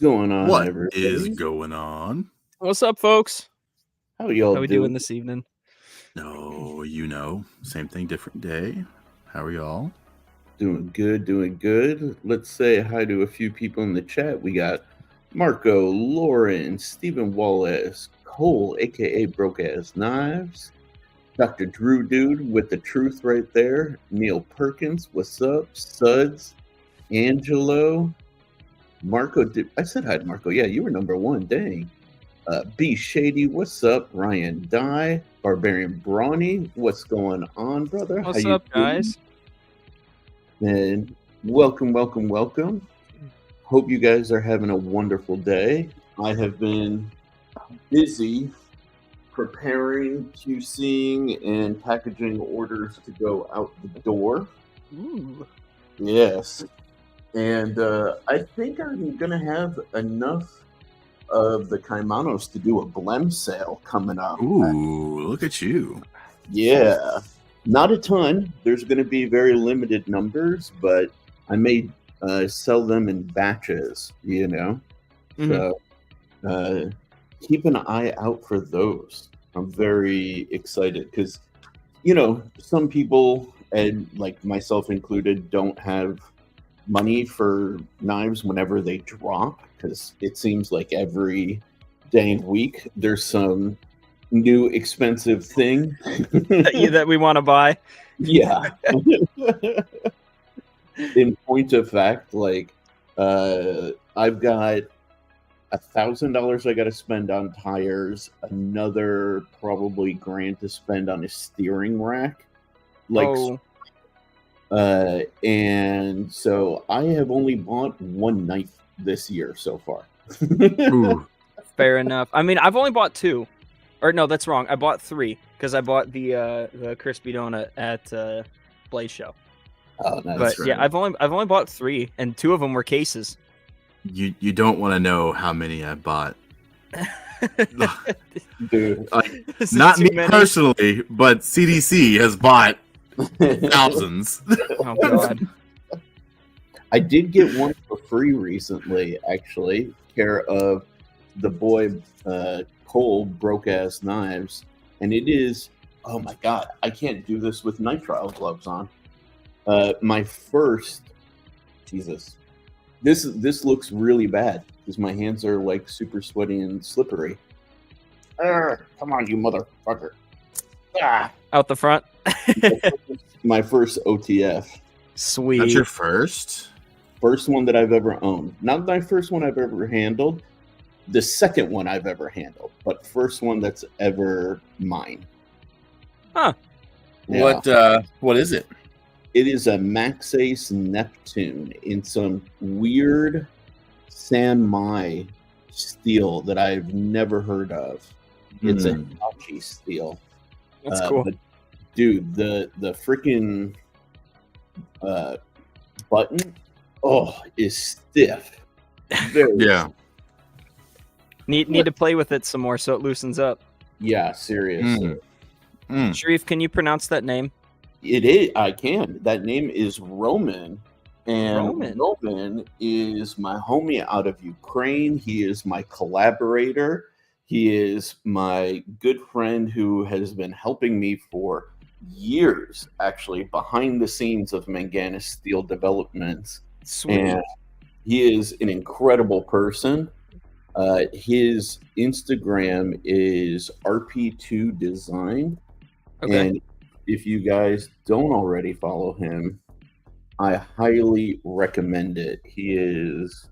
going on, What everybody? is going on? What's up, folks? How y'all How we doing this evening? No, same thing, different day. How are y'all? Doing good. Let's say hi to a few people in the chat. We got Marco, Lauren, Stephen Wallace, Cole, aka Broke Ass Knives, Dr. Drew Dude with the truth right there, Neil Perkins, what's up? Suds, Angelo, Marco. I said hi to Marco. Yeah, you were number one. Dang. B Shady, what's up? Ryan Dye, Barbarian Brawny, what's going on, brother? What's How you up, guys? doing? And welcome. Hope you guys are having a wonderful day. I have been busy preparing, QCing, and packaging orders to go out the door. Ooh. Yes. And I think I'm going to have enough of the Kaimanos to do a blem sale coming up. Ooh, look at you. Yeah. Not a ton. There's going to be very limited numbers, but I may sell them in batches, you know? So keep an eye out for those. I'm very excited because, you know, some people, and like myself included, don't have money for knives whenever they drop, because it seems like every dang week there's some new expensive thing that we want to buy. Yeah. In point of fact, like I've got $1,000 I got to spend on tires, another probably $1,000 to spend on a steering rack, like and so I have only bought one knife this year so far. Ooh. Fair enough. I mean, I've only bought 2. Or no, that's wrong. I bought 3 because I bought the crispy donut at Blaze Show. Oh, no, but right. Yeah, I've only bought 3, and 2 of them were cases. You don't want to know how many I bought. Dude, not me personally, but CDC has bought thousands. Oh God! I did get one for free recently, actually, care of the boy Cole, Broke Ass Knives, and it is, oh my God, I can't do this with nitrile gloves on. My first, Jesus, this looks really bad because my hands are like super sweaty and slippery. Come on, you motherfucker! Ah. Out the front. My first OTF. Sweet. That's your first one that I've ever owned. Not my first one I've ever handled. The second one I've ever handled, but first one that's ever mine. Huh. Yeah. What is it? It is a Maxace Neptune in some weird San Mai steel that I've never heard of. It's a Hitachi steel. That's cool. But dude, the freaking button, is stiff. Yeah. Need to play with it some more so it loosens up. Yeah, seriously. Sharif, can you pronounce that name? It is. I can. That name is Roman. And Roman is my homie out of Ukraine. He is my collaborator. He is my good friend who has been helping me for years, actually, behind the scenes of Manganas steel developments. Sweet. And he is an incredible person. His Instagram is RP2 Design. Okay. And if you guys don't already follow him, I highly recommend it. He is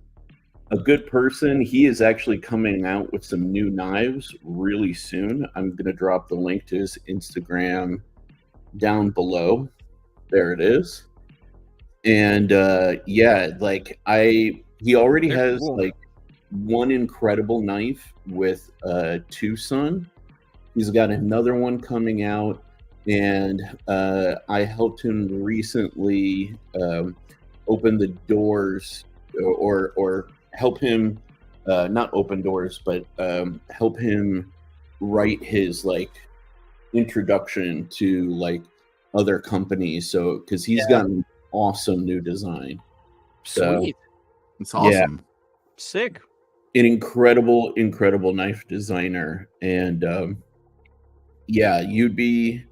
a good person. He is actually coming out with some new knives really soon. I'm going to drop the link to his Instagram down below. There it is. And he already has like one incredible knife with Tucson. He's got another one coming out, and I helped him recently open the doors or help him not open doors, but help him write his like introduction to like other companies. So because he's got an awesome new design. Sweet. It's awesome. Sick. an incredible knife designer, and yeah, you'd be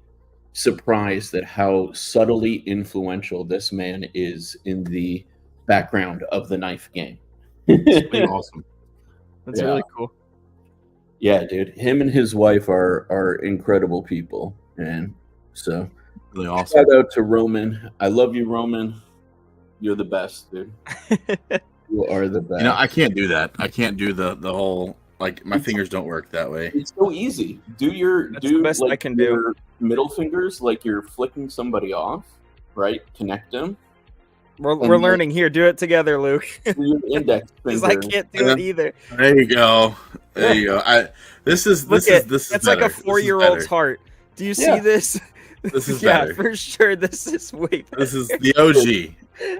surprised at how subtly influential this man is in the background of the knife game. Sweet, awesome. That's Yeah. really cool. Yeah, dude. Him and his wife are incredible people, and so Really awesome. shout out to Roman. I love you, Roman. You're the best, dude. You are the best. You know, I can't do that. I can't do the whole, like, my fingers don't work that way. It's so easy. Do That's the best I can do. your middle fingers like you're flicking somebody off, right? Connect them. We're then- learning here. Do it together, Luke. Do your index Because I finger. can't do it either. There you go. There you go. This is Look at this is that's better. like a This is 4-year-old's better. heart. Do you see Yeah. this? This is yeah, better. for sure. This is way better. This is the OG.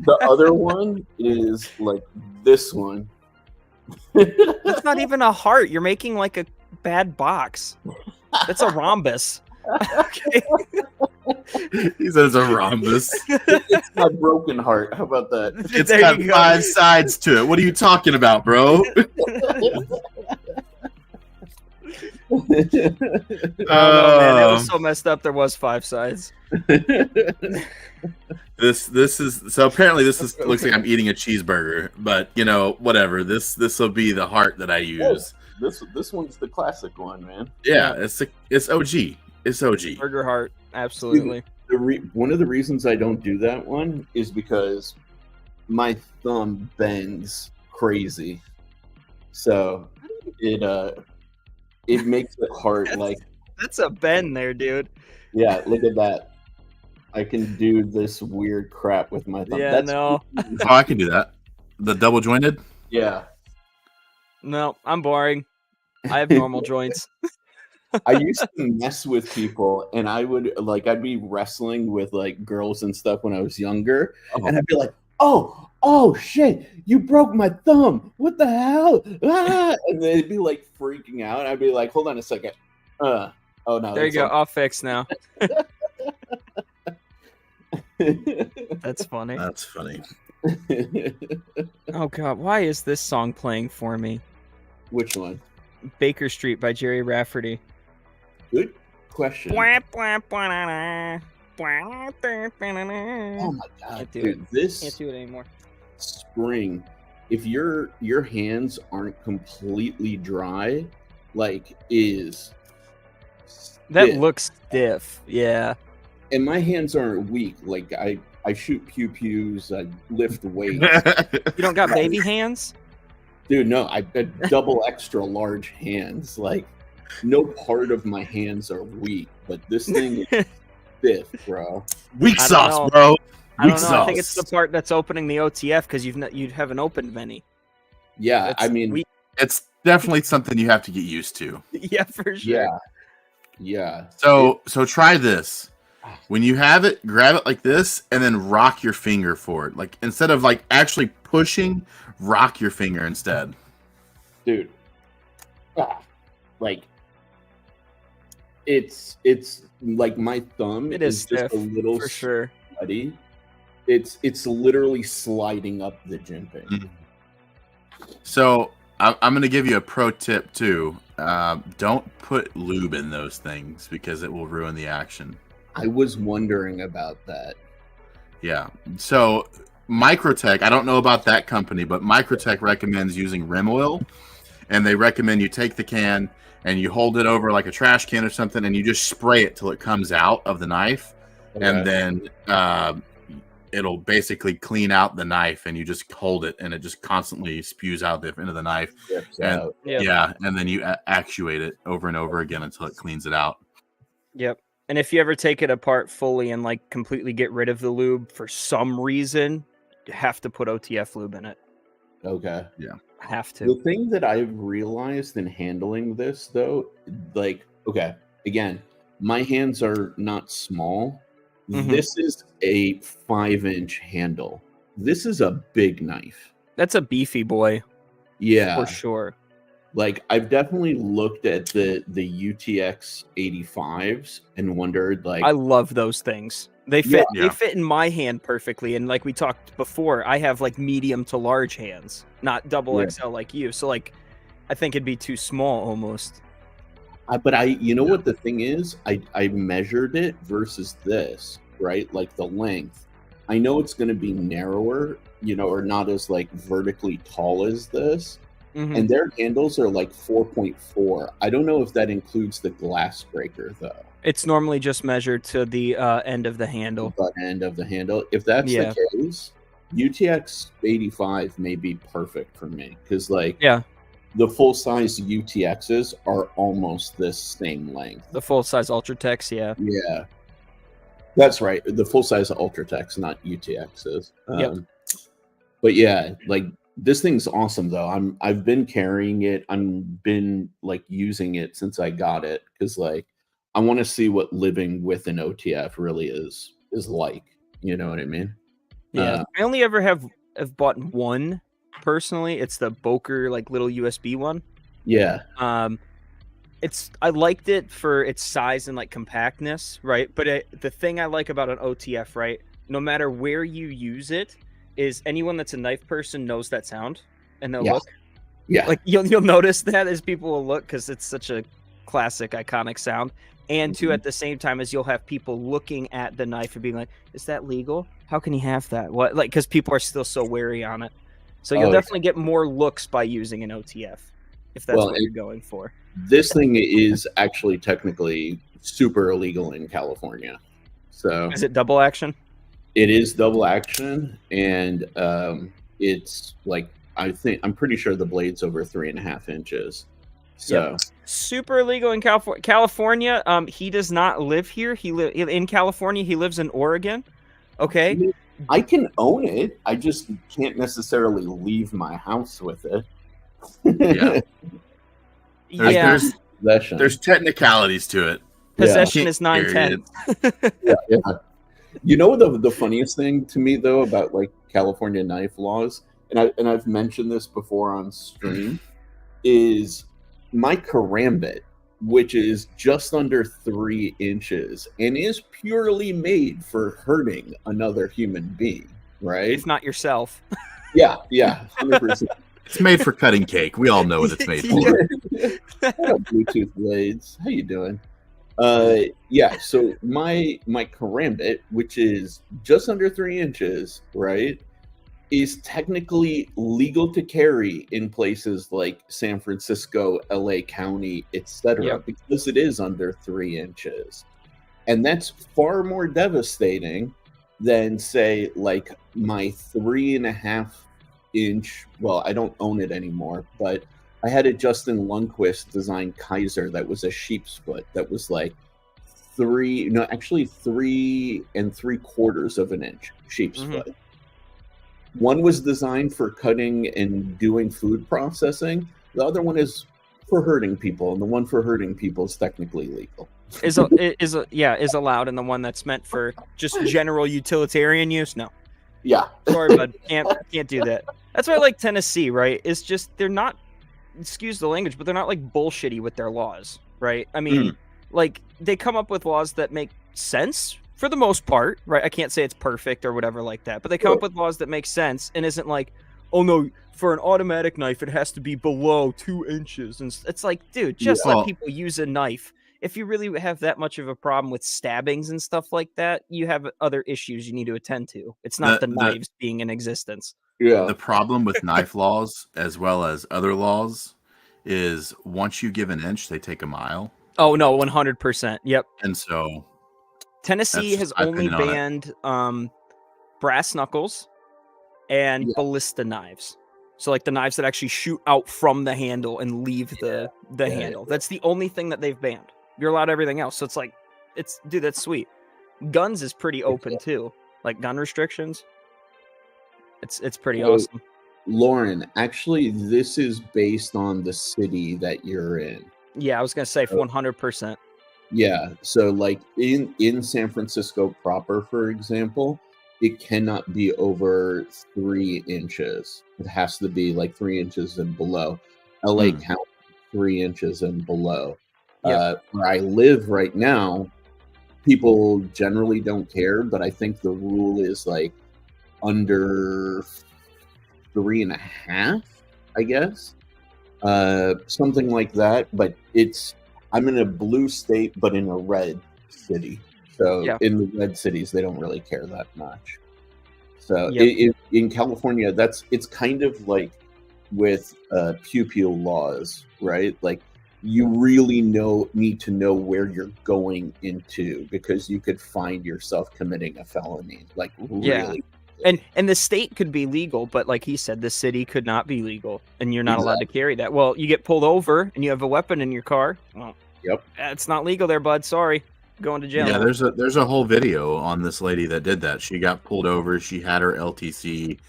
The other one is like this one. That's not even a heart. You're making like a bad box. That's a rhombus. Okay. He says a rhombus. It's my broken heart. How about that? It's There got you go. 5 sides to it. What are you talking about, bro? Oh no, man, it was so messed up. There was 5 sides. This is so apparently this is looks like I'm eating a cheeseburger, but you know, whatever. This will be the heart that I use. This one's the classic one, man. Yeah, it's OG. It's OG. Burger heart, absolutely. One of the reasons I don't do that one is because my thumb bends crazy, so it makes it hard. Like, That's a bend there, dude. yeah, look at that. I can do this weird crap with my thumb. Yeah, no. Oh, I can do that. The double jointed. Yeah. No, I'm boring. I have normal joints. I used to mess with people, and I'd be wrestling with like girls and stuff when I was younger, and I'd be like, oh shit, you broke my thumb. What the hell? Ah! And they'd be like freaking out. I'd be like, hold on a second. Oh no. There you it's go. on. All fixed now. That's funny. That's funny. Oh god, why is this song playing for me? Which one? Baker Street by Jerry Rafferty. Good question. Oh Oh my god, Can't do dude! Can't This do it anymore. spring, if your hands aren't completely dry, like is That stiff. looks stiff. Yeah. And my hands aren't weak. Like I shoot pews, I lift weights. You don't got baby hands? Dude, no, I got double extra large hands. Like no part of my hands are weak, but this thing is stiff, bro. Weak I don't sauce, know. bro. I Weak don't know. sauce. I think it's the part that's opening the OTF because you haven't opened many. Yeah, That's I mean, weak. It's definitely something you have to get used to. Yeah, for sure. yeah. So try this. When you have it, grab it like this and then rock your finger forward. Like instead of like actually pushing, rock your finger instead. Dude. Like it's like my thumb It is just stiff, a little for sure. sweaty. It's literally sliding up the jimping. Mhm. So I'm going to give you a pro tip too. Don't put lube in those things because it will ruin the action. I was wondering about that. Yeah. So Microtech, I don't know about that company, but Microtech recommends using rim oil, and they recommend you take the can and you hold it over like a trash can or something, and you just spray it till it comes out of the knife, and then it'll basically clean out the knife, and you just hold it, and it just constantly spews out the end of the knife. Drips And- out. Yep. Yeah, and then you actuate it over and over again until it cleans it out. Yep. And if you ever take it apart fully and like completely get rid of the lube for some reason, you have to put OTF lube in it. Okay. Have The to. thing that I've realized in handling this, though, like, okay, again, my hands are not small. Mhm. This is a 5-inch handle. This is a big knife. That's a beefy boy Yeah. for sure. Like, I've definitely looked at the UTX 85s and wondered, like, I love those things. They fit Yeah. they fit in my hand perfectly. And like we talked before, I have like medium to large hands, not double Yeah. XL like you. So like I think it'd be too small almost. But you know what the thing is? I measured it versus this, right? Like the length. I know it's going to be narrower, or not as like vertically tall as this. Mhm. And their handles are like 4.4. I don't know if that includes the glass breaker though. It's normally just measured to the end of the handle. The end of the handle. If that's Yeah. the case, UTX 85 may be perfect for me because like Yeah, the full size UTXs are almost this same length. the full size Ultratex. Yeah. Yeah, that's right. The full size Ultratex, not UTXs. Yep. But yeah, like this thing's awesome though. I've been carrying it. I've been like using it since I got it because like I want to see what living with an OTF really is like. You know what I mean? Yeah. I only ever have bought one personally. It's the Boker like little USB one. Yeah. I liked it for its size and like compactness, right? But the thing I like about an OTF, right? No matter where you use it, is anyone that's a knife person knows that sound and they'll look. Yeah. Like you'll notice that as people will look because it's such a classic, iconic sound. And two, at the same time as you'll have people looking at the knife and being like, "Is that legal? How can he have that?" What like because people are still so wary on it. So you'll definitely get more looks by using an OTF if that's what you're going for. This thing is actually technically super illegal in California. So is it double action? It is double action, and it's like I'm pretty sure the blade's over 3.5 inches. So super illegal in California. He does not live here. He in California. He lives in Oregon. Okay. I can own it. I just can't necessarily leave my house with it. Yeah. There's technicalities to it. Possession is 9/10. Yeah. You know the funniest thing to me though about like California knife laws, and I've mentioned this before on stream, is my karambit, which is just under 3 inches and is purely made for hurting another human being, right? If not yourself. Yeah, 100%. It's made for cutting cake. We all know what it's made for. Bluetooth blades. How you doing? So my karambit, which is just under 3 inches, right, is technically legal to carry in places like San Francisco, LA County, etc., because it is under 3 inches. And that's far more devastating than say like my 3.5 inch, well, I don't own it anymore, but I had a Justin Lundquist designed Kaiser that was a sheep's foot that was like 3 3.75 inch sheep's foot. One was designed for cutting and doing food processing. The other one is for hurting people, and the one for hurting people is technically legal. Is allowed, and the one that's meant for just general utilitarian use, no. Yeah. Sorry, bud. Can't do that. That's why I like Tennessee, right? It's just they're not, excuse the language, but they're not like bullshitty with their laws, right? I mean, like they come up with laws that make sense for the most part, right? I can't say it's perfect or whatever like that, but they come up with laws that make sense and isn't like, oh no, for an automatic knife it has to be below 2 inches, and it's like, dude, just let people use a knife. If you really have that much of a problem with stabbings and stuff like that, you have other issues you need to attend to. It's not the knives being in existence. Yeah. The problem with knife laws, as well as other laws, is once you give an inch, they take a mile. Oh no, 100%. Yep. And so Tennessee has only banned brass knuckles and ballista knives. So like the knives that actually shoot out from the handle and leave the handle. That's the only thing that they've banned. You're allowed everything else. So it's like, dude, that's sweet. Guns is pretty open too. Like gun restrictions. It's pretty awesome. Lauren, actually, this is based on the city that you're in. Yeah, I was gonna say 100%. Yeah, so like in San Francisco proper, for example, it cannot be over 3 inches. It has to be like 3 inches and below. LA County, 3 inches and below. Where I live right now, people generally don't care, but I think the rule is like under 3.5, I guess. something like that. But I'm in a blue state, but in a red city. So Yeah. in the red cities, they don't really care that much. So Yep. in California, it's kind of like with pupil laws, right? Like you really need to know where you're going into, because you could find yourself committing a felony, like Yeah. really. And the state could be legal, but like he said, the city could not be legal, and you're not allowed to Exactly. carry that. Well, you get pulled over and you have a weapon in your car. Well, Yep. it's not legal there, bud. Sorry, going to jail. Yeah, No. there's a whole video on this lady that did that. She got pulled over. She had her LTC,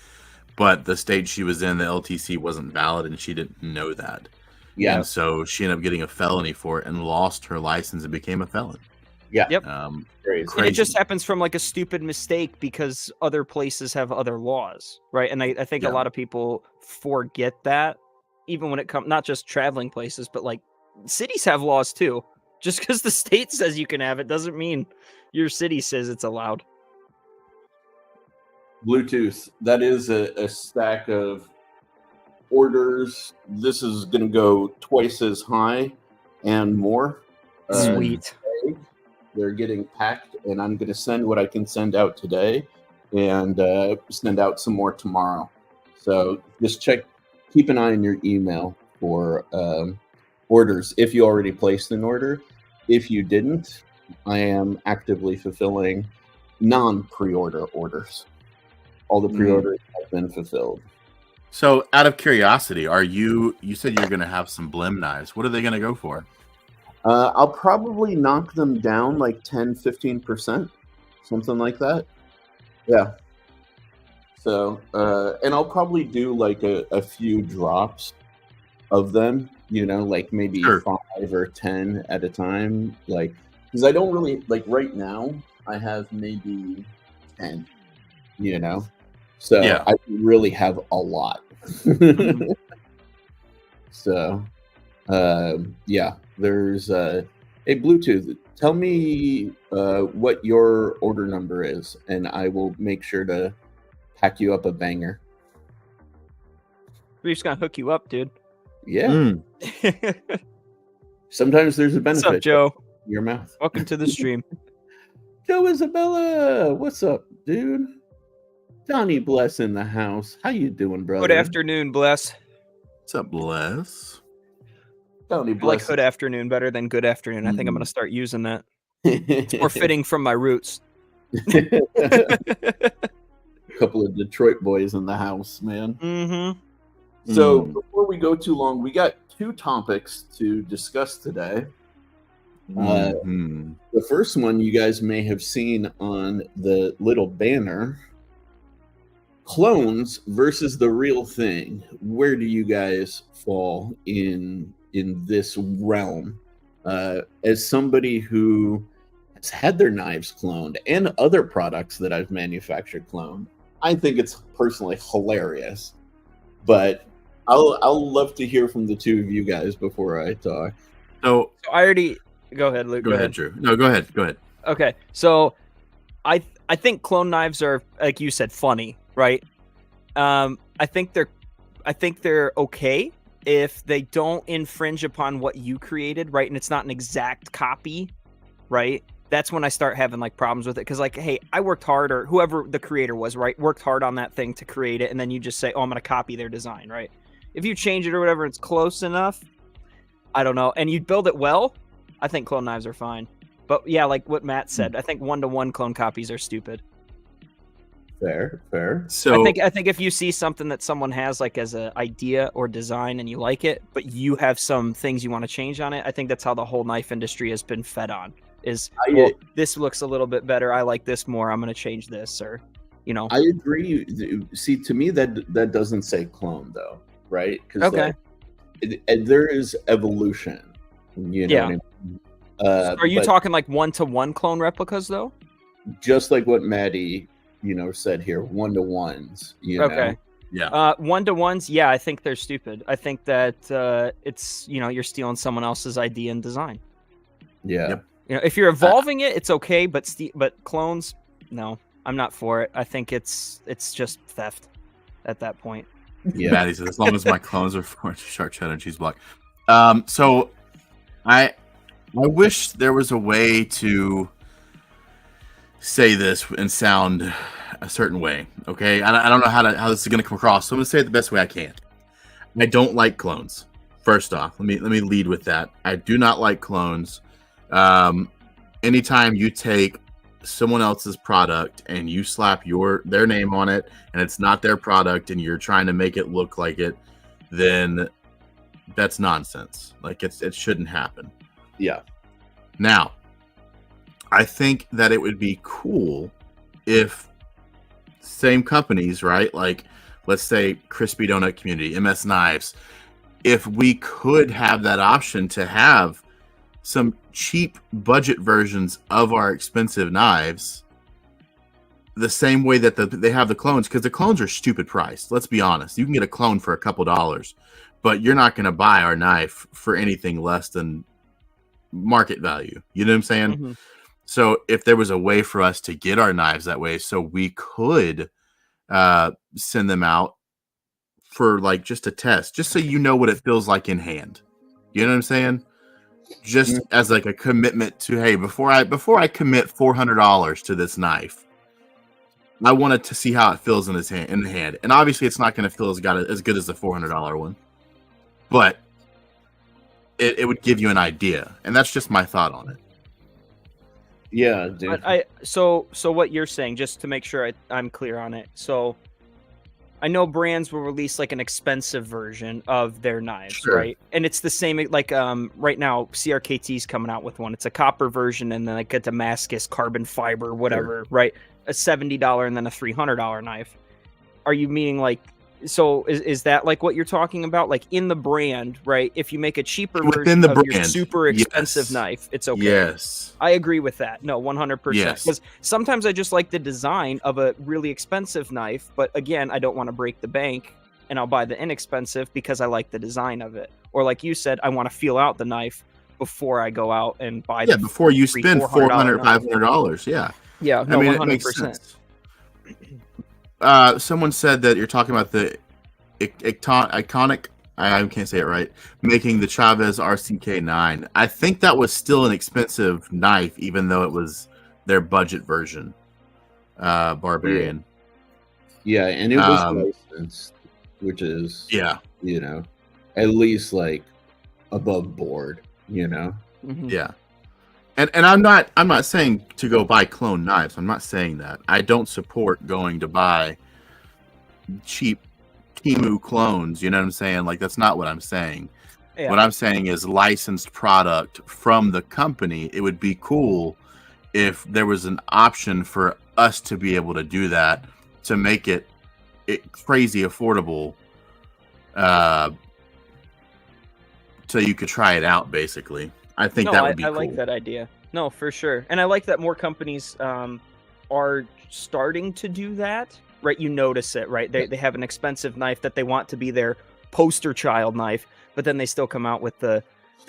but the state she was in, the LTC wasn't valid, and she didn't know that. Yeah. And so she ended up getting a felony for it and lost her license and became a felon. Yeah. Yep. Crazy. And it just happens from like a stupid mistake because other places have other laws, right? And I think a lot of people forget that, even when it comes not just traveling places, but like cities have laws too. Just because the state says you can have it doesn't mean your city says it's allowed. Bluetooth. That is a stack of orders. This is going to go twice as high and more. Sweet. They're getting packed, and I'm going to send what I can send out today and send out some more tomorrow. So just keep an eye on your email for orders if you already placed an order. If you didn't, I am actively fulfilling non-pre-order orders. All the pre-orders have been fulfilled. So, out of curiosity, you said you're going to have some Blim knives. What are they going to go for? I'll probably knock them down like 10-15%, something like that. Yeah. So, and I'll probably do like a few drops of them, like maybe 5 or 10 at a time. Like, because I don't really, like right now, I have maybe 10, So Yeah. I really have a lot. So, yeah, there's a Bluetooth. Tell me what your order number is, and I will make sure to pack you up a banger. We're just gonna hook you up, dude. Yeah. Sometimes there's a benefit. What's up, Joe? In your mouth. Welcome to the stream. Joe Isabella, what's up, dude? Donnie Bless in the house. How you doing, brother? Good afternoon, Bless. What's up, Bless? Donnie I like Bless. good afternoon better than good afternoon. I think I'm gonna start using that. It's more fitting from my roots. A couple of Detroit boys in the house, man. Mm-hmm. So before we go too long, we got 2 topics to discuss today. The first one you guys may have seen on the little banner: clones versus the real thing. Where do you guys fall in this realm? As somebody who has had their knives cloned and other products that I've manufactured cloned, I think it's personally hilarious. But I'll love to hear from the 2 of you guys before I talk. So I already go ahead, Luke. Go ahead, Drew. No, go ahead. Go ahead. Okay, so I think clone knives are, like you said, funny, right? I think they're okay if they don't infringe upon what you created, right? And it's not an exact copy, right? That's when I start having like problems with it, because like, hey, I worked hard, or whoever the creator was, right, worked hard on that thing to create it, and then you just say, oh, I'm gonna copy their design, right? If you change it or whatever, it's close enough. I don't know, and you build it well, I think clone knives are fine. But yeah, like what Matt said, I think 1-to-1 clone copies are stupid. Fair. So I think if you see something that someone has like as an idea or design and you like it, but you have some things you want to change on it, I think that's how the whole knife industry has been fed on. This looks a little bit better. I like this more. I'm going to change this, or I agree. See, to me that doesn't say clone though, right? Okay. There is evolution. You know what I mean? Are you talking like 1-to-1 clone replicas though? Just like what Maddie, said here, 1-to-1s. Okay. Yeah. 1-to-1s, yeah, I think they're stupid. I think that it's you're stealing someone else's idea and design. Yeah. Yep. If you're evolving it, it's okay, but clones, no, I'm not for it. I think it's just theft at that point. Yeah. Maddie says, as long as my clones are for shark cheddar and cheese block. So I wish there was a way to say this and sound a certain way. Okay, I don't know how this is going to come across, so I'm going to say it the best way I can. I don't like clones. First off, let me lead with that. I do not like clones. Anytime you take someone else's product and you slap their name on it and it's not their product and you're trying to make it look like it, then that's nonsense. Like it shouldn't happen. Yeah. Now, I think that it would be cool if same companies, right? Like let's say Crispy Donut Community, MS Knives, if we could have that option to have some cheap budget versions of our expensive knives, the same way that they have the clones, because the clones are stupid priced. Let's be honest. You can get a clone for a couple dollars, but you're not going to buy our knife for anything less than market value. You know what I'm saying? Mm-hmm. So if there was a way for us to get our knives that way, so we could send them out for like just a test, just so you know what it feels like in hand. You know what I'm saying? Just as like a commitment to, hey, before I commit $400 to this knife, I wanted to see how it feels in the hand. And obviously, it's not going to feel as good as the $400 one, but it would give you an idea, and that's just my thought on it. Yeah, dude. But so what you're saying, just to make sure I'm clear on it. So I know brands will release like an expensive version of their knives, Sure. right? And it's the same, like right now CRKT's coming out with one. It's a copper version and then like a Damascus carbon fiber, whatever, right? A $70 and then a $300 knife. Are you meaning like, so is that like what you're talking about? Like in the brand, right? If you make a cheaper Within version the of brand, your super expensive yes. knife, it's okay. Yes. I agree with that. No, 100%. Yes. Because sometimes I just like the design of a really expensive knife, but again, I don't want to break the bank, and I'll buy the inexpensive because I like the design of it. Or like you said, I want to feel out the knife before I go out and buy. Yeah, before you spend $400, $500. Yeah. Yeah. No, I mean, 100%. it makes sense. Someone said that you're talking about the iconic. I can't say it right. Making the Chavez RCK9. I think that was still an expensive knife, even though it was their budget version. Barbarian. Yeah, and it was licensed, which is at least like above board. Mm-hmm. Yeah. And I'm not saying to go buy clone knives. I'm not saying that. I don't support going to buy cheap Temu clones. You know what I'm saying? Like, that's not what I'm saying. Yeah. What I'm saying is licensed product from the company. It would be cool if there was an option for us to be able to do that, to make it crazy affordable, so you could try it out, basically. I think that would be cool. I like that idea. No, for sure. And I like that more companies are starting to do that, right? You notice it, right? They have an expensive knife that they want to be their poster child knife, but then they still come out with the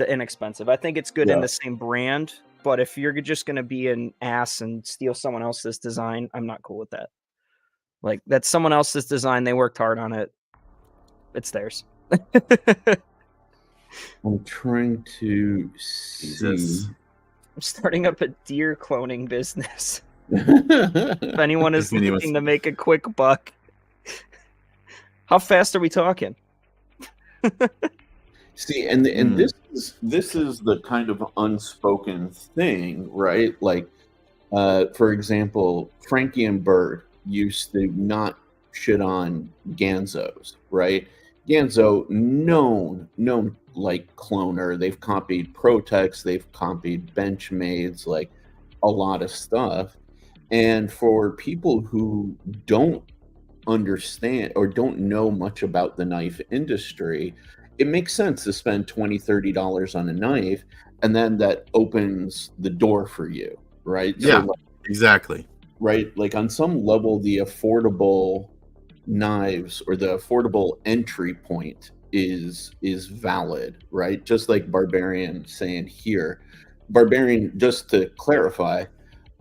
inexpensive. I think it's good in the same brand, but if you're just going to be an ass and steal someone else's design, I'm not cool with that. Like, that's someone else's design. They worked hard on it. It's theirs. I'm trying to see. I'm starting up a deer cloning business. If anyone is looking to make a quick buck. How fast are we talking? See, and this is the kind of unspoken thing, right? Like, for example, Frankie and Bird used to not shit on Ganzos, right? Ganzo, known like cloner. They've copied Protex, they've copied Benchmades, like a lot of stuff. And for people who don't understand or don't know much about the knife industry, it makes sense to spend $20, $30 on a knife, and then that opens the door for you, right? Yeah, so, exactly. Right? Like, on some level, the affordable knives or the affordable entry point is valid, right? Just like Barbarian saying here. Barbarian, just to clarify,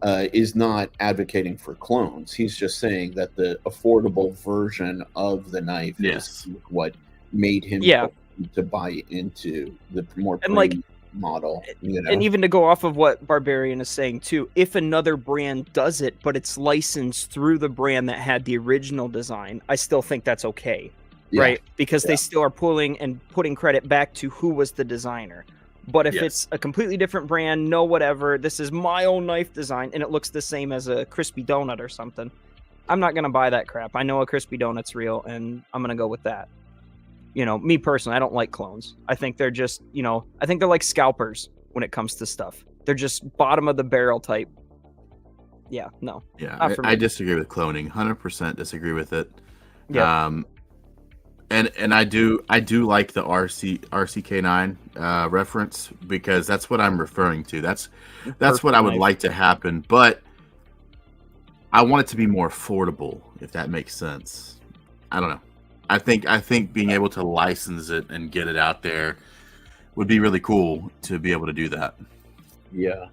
is not advocating for clones. He's just saying that the affordable version of the knife Yes. is what made him Yeah. to buy into the more And, like, premium model. You know? And even to go off of what Barbarian is saying too, if another brand does it, but it's licensed through the brand that had the original design, I still think that's okay, right? Because they still are pulling and putting credit back to who was the designer. But if it's a completely different brand, no whatever, this is my own knife design, and it looks the same as a crispy donut or something, I'm not gonna buy that crap. I know a crispy donut's real, and I'm gonna go with that. You know, me personally, I don't like clones. I think they're just, I think they're like scalpers when it comes to stuff. They're just bottom of the barrel type. Yeah, no. Yeah, I disagree with cloning. 100% disagree with it. Yeah. And I do like the RCK9 reference, because that's what I'm referring to. That's what I would like to happen, but I want it to be more affordable, if that makes sense. I don't know. I think being able to license it and get it out there would be really cool to be able to do that. Yeah.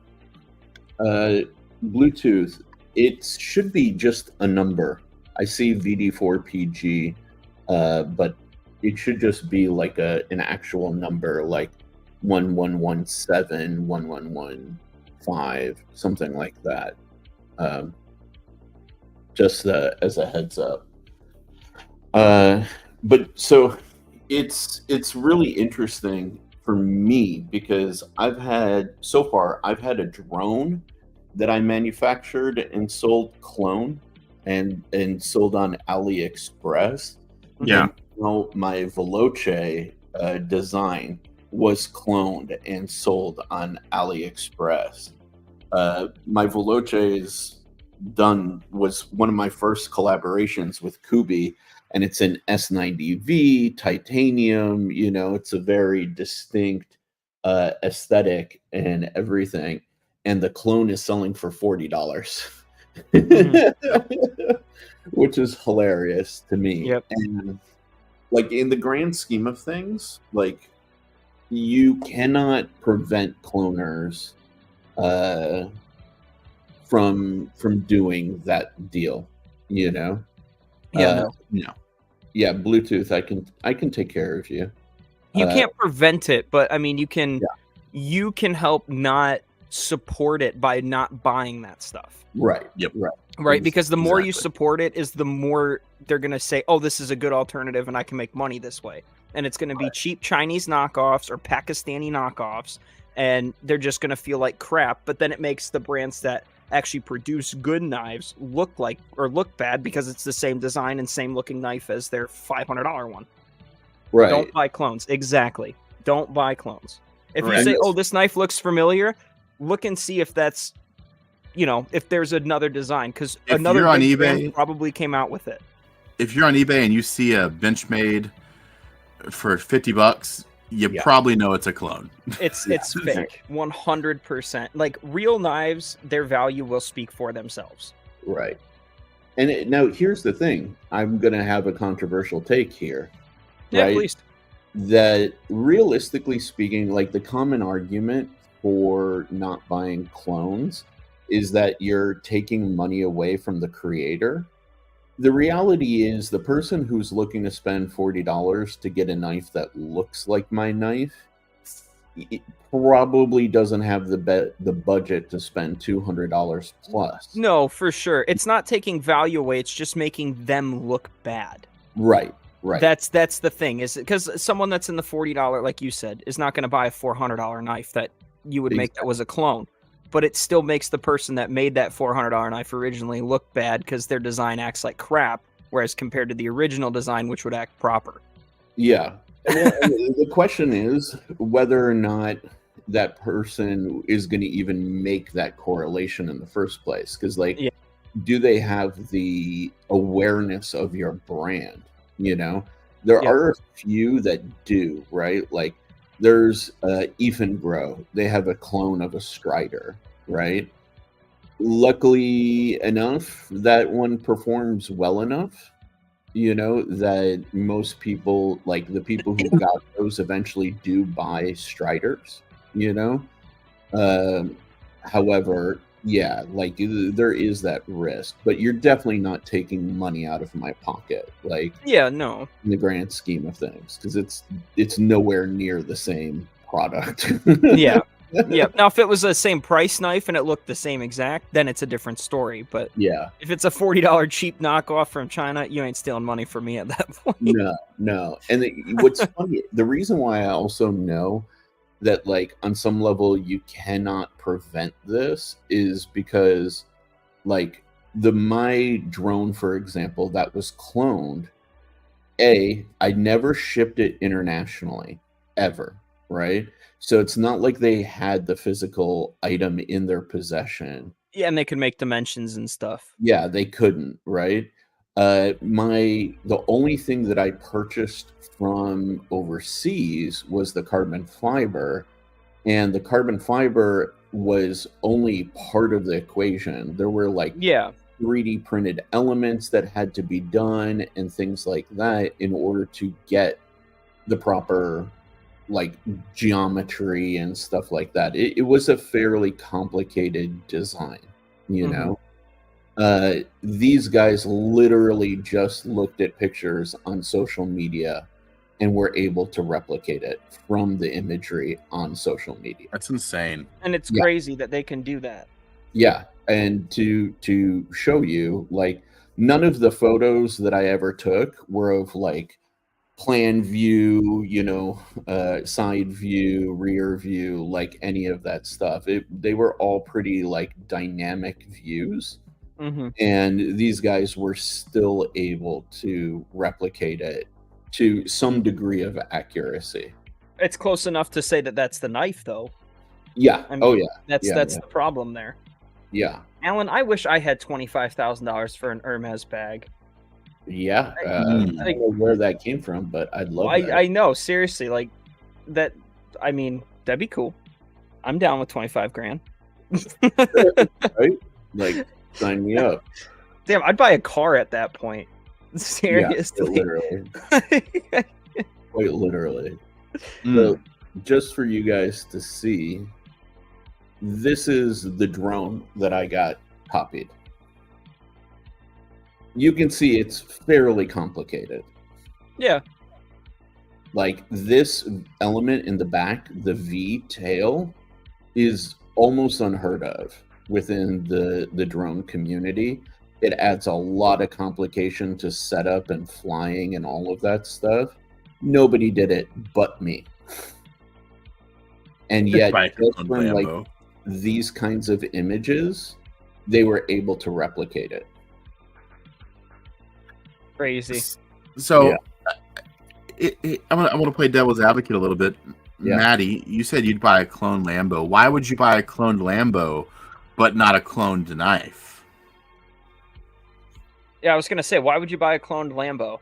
Bluetooth, it should be just a number. I see VD4PG, but it should just be like an actual number, like 1117, 1115, something like that. Just as a heads up. But so it's really interesting for me, because I've had a drone that I manufactured and sold clone and sold on AliExpress. Yeah. And, my Veloce design was cloned and sold on AliExpress. My Veloce was one of my first collaborations with Kubi, and it's an S90V titanium. It's a very distinct aesthetic and everything, and the clone is selling for $40. Which is hilarious to me. Yep. And like, in the grand scheme of things, like, you cannot prevent cloners from doing that deal, Yeah. No. Yeah, Bluetooth, I can take care of you. You can't prevent it, but I mean, you can help not support it by not buying that stuff. Right. Yep. Right, because the more you support it, is the more they're going to say, oh, this is a good alternative and I can make money this way. And it's going to be cheap Chinese knockoffs or Pakistani knockoffs, and they're just going to feel like crap. But then it makes the brands that actually produce good knives look bad, because it's the same design and same looking knife as their $500 one. Right. Don't buy clones. Exactly. Don't buy clones. If you say, oh, this knife looks familiar, look and see if that's, if there's another design, because another on big eBay, brand probably came out with it. If you're on eBay and you see a Benchmade for $50, you probably know it's a clone. It's fake, 100%. Like, real knives, their value will speak for themselves. Right. And now here's the thing. I'm going to have a controversial take here. Yeah, right? please. That realistically speaking, like, the common argument for not buying clones is that you're taking money away from the creator. The reality is, the person who's looking to spend $40 to get a knife that looks like my knife, it probably doesn't have the budget to spend $200 plus. No, for sure. It's not taking value away. It's just making them look bad. Right. That's the thing, is because someone that's in the $40, like you said, is not going to buy a $400 knife that you would make that was a clone. But it still makes the person that made that $400 knife originally look bad, because their design acts like crap, whereas compared to the original design, which would act proper. Yeah. The question is whether or not that person is going to even make that correlation in the first place. Because, do they have the awareness of your brand? There are a few that do, right? Like, there's Ethan Grow. They have a clone of a Strider, right? Luckily enough, that one performs well enough, that most people, like the people who got those, eventually do buy Striders, However, Yeah, like there is that risk, but you're definitely not taking money out of my pocket, like Yeah, no. in the grand scheme of things, because it's nowhere near the same product. Yeah. Yeah. Now, if it was the same price knife and it looked the same exact, then it's a different story. But Yeah. if it's a $40 cheap knockoff from China, you ain't stealing money from me at that point. No. And what's funny, the reason why I also know that, like, on some level you cannot prevent this is because, like, my drone, for example, that was cloned, I never shipped it internationally ever, right? So it's not like they had the physical item in their possession. Yeah, and they could make dimensions and stuff. Yeah, they couldn't, right? The only thing that I purchased from overseas was the carbon fiber, and the carbon fiber was only part of the equation. There were like Yeah. 3D printed elements that had to be done and things like that in order to get the proper, like, geometry and stuff like that. It was a fairly complicated design, you know. These guys literally just looked at pictures on social media and were able to replicate it from the imagery on social media. That's insane. And it's crazy that they can do that. Yeah, and to show you, like, none of the photos that I ever took were of like plan view, side view, rear view, like any of that stuff. They were all pretty like dynamic views. And these guys were still able to replicate it to some degree of accuracy. It's close enough to say that that's the knife, though. Yeah. I mean, Oh, yeah. That's the problem there. Yeah. Alan, I wish I had $25,000 for an Hermes bag. Yeah. I don't know where that came from, but I'd love that. I know, seriously, like that. I mean, that'd be cool. I'm down with 25 grand. Right? Like, sign me up. Damn, I'd buy a car at that point. Seriously. Yeah, literally. Quite literally. So, just for you guys to see, this is the drone that I got copied. You can see it's fairly complicated. Yeah. Like, this element in the back, the V tail, is almost unheard of within the drone community. It adds a lot of complication to setup and flying and all of that stuff. Nobody did it but me. And yet, just from like these kinds of images, they were able to replicate it. Crazy. So, I want to play devil's advocate a little bit. Yeah. Maddie, you said you'd buy a cloned Lambo. Why would you buy a cloned Lambo, but not a cloned knife? Yeah, I was gonna say, why would you buy a cloned Lambo?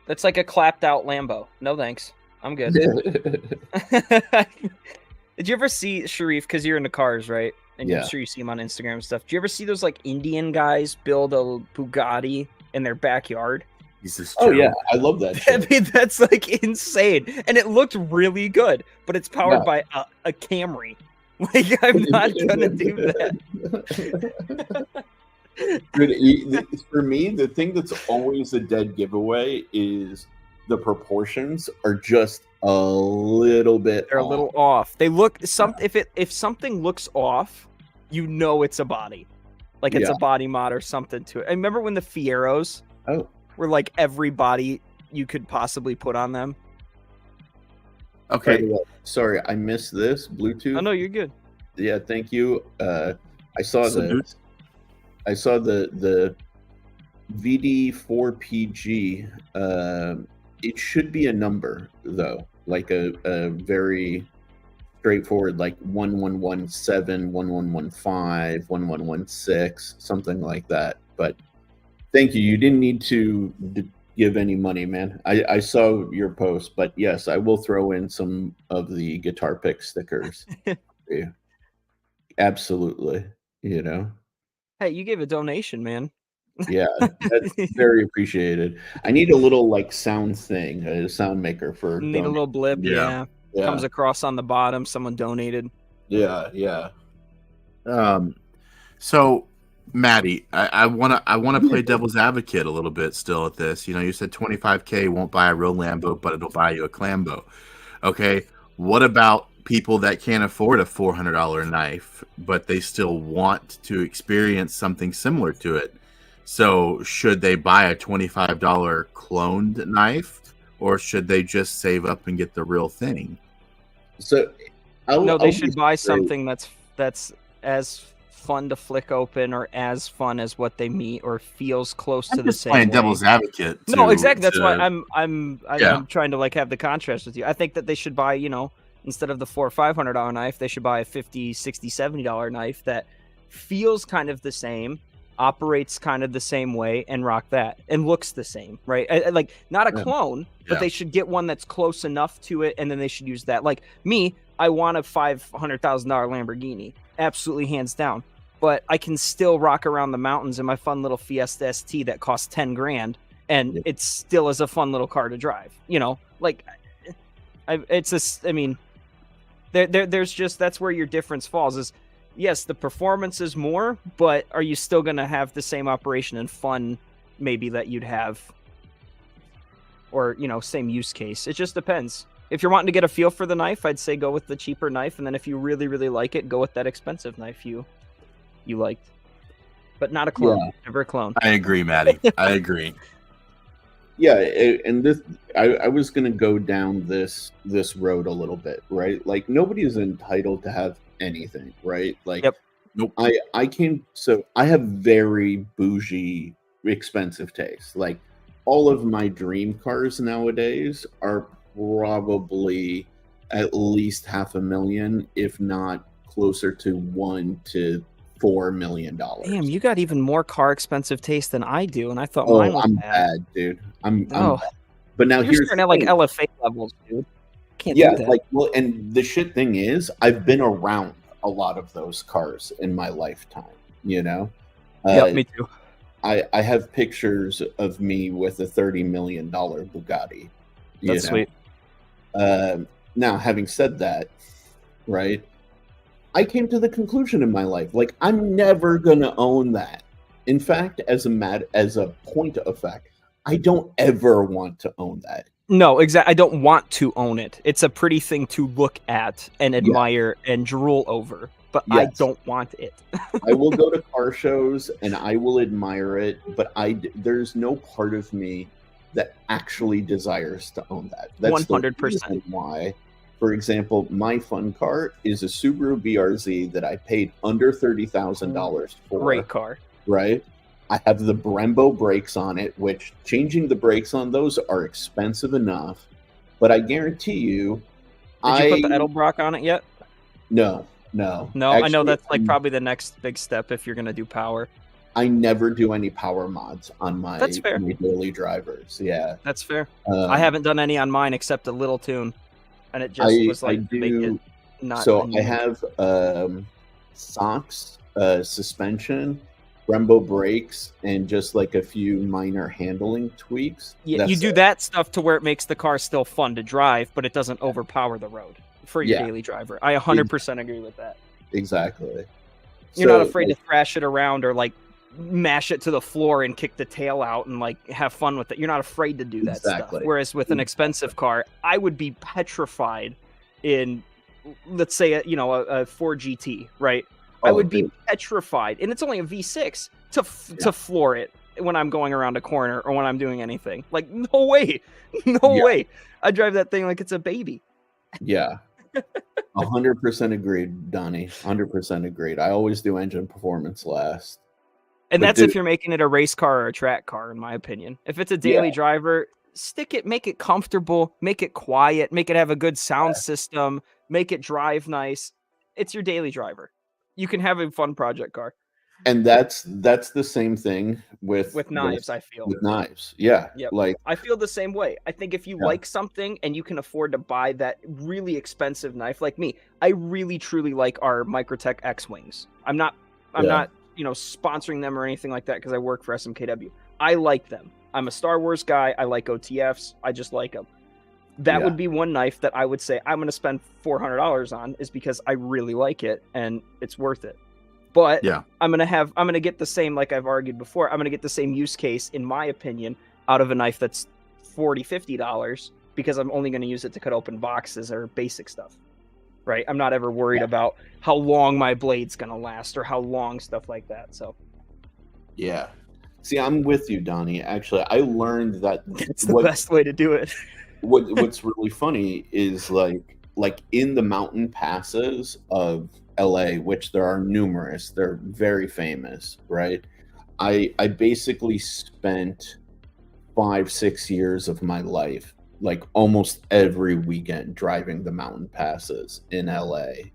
That's like a clapped out Lambo. No thanks. I'm good. Did you ever see Sharif? Because you're into cars, right? And I'm sure you see him on Instagram and stuff. Do you ever see those like Indian guys build a Bugatti in their backyard? Oh yeah, I love that shit. I mean, that's like insane, and it looked really good. But it's powered by a Camry. Like, I'm not gonna do that. For me, the thing that's always a dead giveaway is the proportions are just a little bit. They're off. A little off. They look if something looks off, you know it's a body, like it's a body mod or something to it. I remember when the Fieros were like every body you could possibly put on them. Okay, sorry, I missed this Bluetooth. Oh no, you're good. Yeah, thank you. I saw the VD4PG. It should be a number though, like a very straightforward, like 1117, 1115, 1116, something like that. But thank you. You didn't need to give any money, man. I saw your post, but yes, I will throw in some of the guitar pick stickers. Yeah. Absolutely. Hey, you gave a donation, man. Yeah, that's very appreciated. I need a little like sound thing, a sound maker for. Need a little blip, yeah. Comes across on the bottom. Someone donated. Yeah. So, Maddie, I wanna play devil's advocate a little bit still at this. You said 25K won't buy a real Lambo, but it'll buy you a Clambo. Okay, what about people that can't afford a $400 knife, but they still want to experience something similar to it? So, should they buy a $25 cloned knife, or should they just save up and get the real thing? So No, they I'll should be buy straight. something that's as fun to flick open or as fun as what they meet or feels close to I'm the just same playing way. devil's advocate. No, To exactly. That's why to I'm yeah. trying to like have the contrast with you. I think that they should buy, instead of the $400 or $500 knife, they should buy a $50, $60, $70 knife that feels kind of the same, operates kind of the same way, and rock that, and looks the same, right? Like not a Yeah. clone, but Yeah. they should get one that's close enough to it, and then they should use that. Like me, I want a $500,000 Lamborghini, absolutely hands down. But I can still rock around the mountains in my fun little Fiesta ST that costs 10 grand, and Yeah. it still is a fun little car to drive. Like it's a. I mean, there's just that's where your difference falls. Is yes, the performance is more, but are you still gonna have the same operation and fun maybe that you'd have, or same use case? It just depends. If you're wanting to get a feel for the knife, I'd say go with the cheaper knife, and then if you really really like it, go with that expensive knife you liked, but not a clone. Yeah. Never a clone. I agree, Maddie. I agree. Yeah, and this I was gonna go down this road a little bit, right? Like nobody is entitled to have anything, right? Like Yep. Nope. I have very bougie expensive taste. Like all of my dream cars nowadays are probably at least $500,000, if not closer to $1 to $4 million. Damn, you got even more car expensive taste than I do, and I thought Oh, mine was I'm bad. bad, dude. I'm Oh, bad. But now you're here's starting the at like thing. LFA levels, dude. Can't Yeah, do that. like well, and the shit thing is, I've been around a lot of those cars in my lifetime. You know, Yep, uh, me too. I have pictures of me with a $30 million Bugatti. You That's know, sweet. now having said that, right, I came to the conclusion in my life, like I'm never gonna own that. In fact, as a point of fact, I don't ever want to own that. No, exactly. I don't want to own it. It's a pretty thing to look at and Yeah, admire and drool over, but I yes. don't want it. I will go to car shows and I will admire it, but there's no part of me that actually desires to own that. That's the 100%. reason why. For example, my fun car is a Subaru BRZ that I paid under $30,000 for. Great car. Right? I have the Brembo brakes on it, which changing the brakes on those are expensive enough. But I guarantee you, Did you put the Edelbrock on it yet? no. No, I know Actually, that's like probably the next big step if you're gonna do power. I never do any power mods on my That's fair. daily drivers. Yeah. That's fair. I haven't done any on mine except a little tune, and it just was I like to make do. it not. So I anemic. have socks, suspension, Brembo brakes, and just like a few minor handling tweaks. Yeah, That's you do it. that stuff to where it makes the car still fun to drive, but it doesn't overpower the road for your Yeah. daily driver. I 100% agree with that. Exactly. You're So, not afraid like, to thrash it around or like mash it to the floor and kick the tail out and like have fun with it. You're not afraid to do that stuff. Exactly. Whereas with an expensive car, I would be petrified in, let's say, a 4 GT, right? I would be dude. petrified, and it's only a V6 to floor it when I'm going around a corner or when I'm doing anything. Like, no way, no Yeah. way. I drive that thing like it's a baby. Yeah. 100% agreed, Donnie. 100% agreed. I always do engine performance last. And But that's dude- if you're making it a race car or a track car, in my opinion. If it's a daily Yeah. driver, stick it, make it comfortable, make it quiet, make it have a good sound system, make it drive nice. It's your daily driver. You can have a fun project car And that's the same thing with knives, I feel. with knives. Yeah. Yep. Like I feel the same way. I think if you Yeah. like something and you can afford to buy that really expensive knife, like me, I really truly like our Microtech X-Wings. I'm not sponsoring them or anything like that because I work for SMKW. I like them. I'm a Star Wars guy. I like OTFs. I just like them. That Yeah. would be one knife that I would say I'm going to spend $400 on, is because I really like it and it's worth it. But Yeah. I'm gonna get the same, like I've argued before, I'm gonna get the same use case, in my opinion, out of a knife that's $40-$50 because I'm only gonna use it to cut open boxes or basic stuff. Right? I'm not ever worried about how long my blade's gonna last or how long stuff like that. So Yeah. See, I'm with you, Donnie. Actually, I learned that it's the best way to do it. What's really funny is like in the mountain passes of LA, which there are numerous, they're very famous, right? I basically spent 5-6 years of my life, like almost every weekend, driving the mountain passes in LA.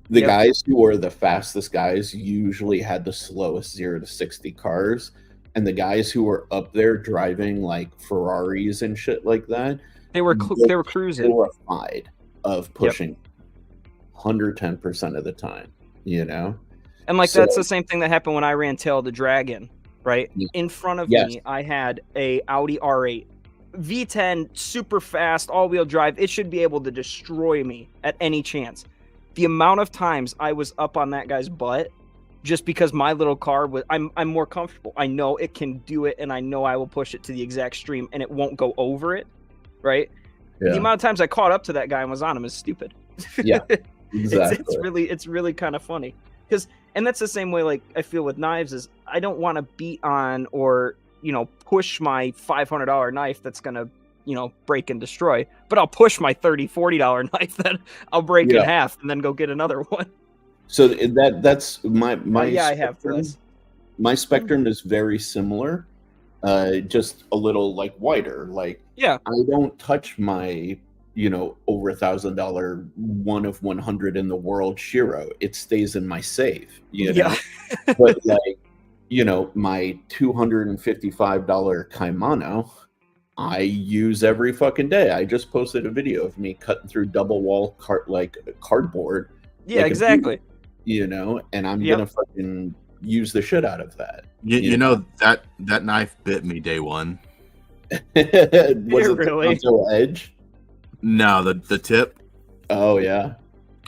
The Yep. guys who were the fastest guys usually had the slowest 0 to 60 cars, and the guys who were up there driving like Ferraris and shit like that, They were cruising. horrified of pushing 110% of the time. And like So- that's the same thing that happened when I ran Tail of the Dragon, right? Yeah. In front of Yes. me, I had a Audi R8 V10, super fast, all-wheel drive. It should be able to destroy me at any chance. The amount of times I was up on that guy's butt just because my little car was, I'm more comfortable. I know it can do it, and I know I will push it to the exact stream, and it won't go over it, right? Yeah. The amount of times I caught up to that guy and was on him is stupid. Yeah, exactly. It's really kind of funny and that's the same way, like, I feel with knives is I don't want to beat on or push my $500 knife that's gonna break and destroy, but I'll push my $30-$40 knife that I'll break in half and then go get another one. So that's my I have spectrum. this. My spectrum is very similar, just a little like wider. Like, Yeah. I don't touch my over $1,000 one of 100 in the world Shiro. It stays in my safe. But like my $255 Kaimano, I use every fucking day. I just posted a video of me cutting through double wall cardboard. Yeah, like exactly. And I'm gonna fucking use the shit out of that. That knife bit me day one. Was it really? the frontal edge? No, the tip. Oh yeah.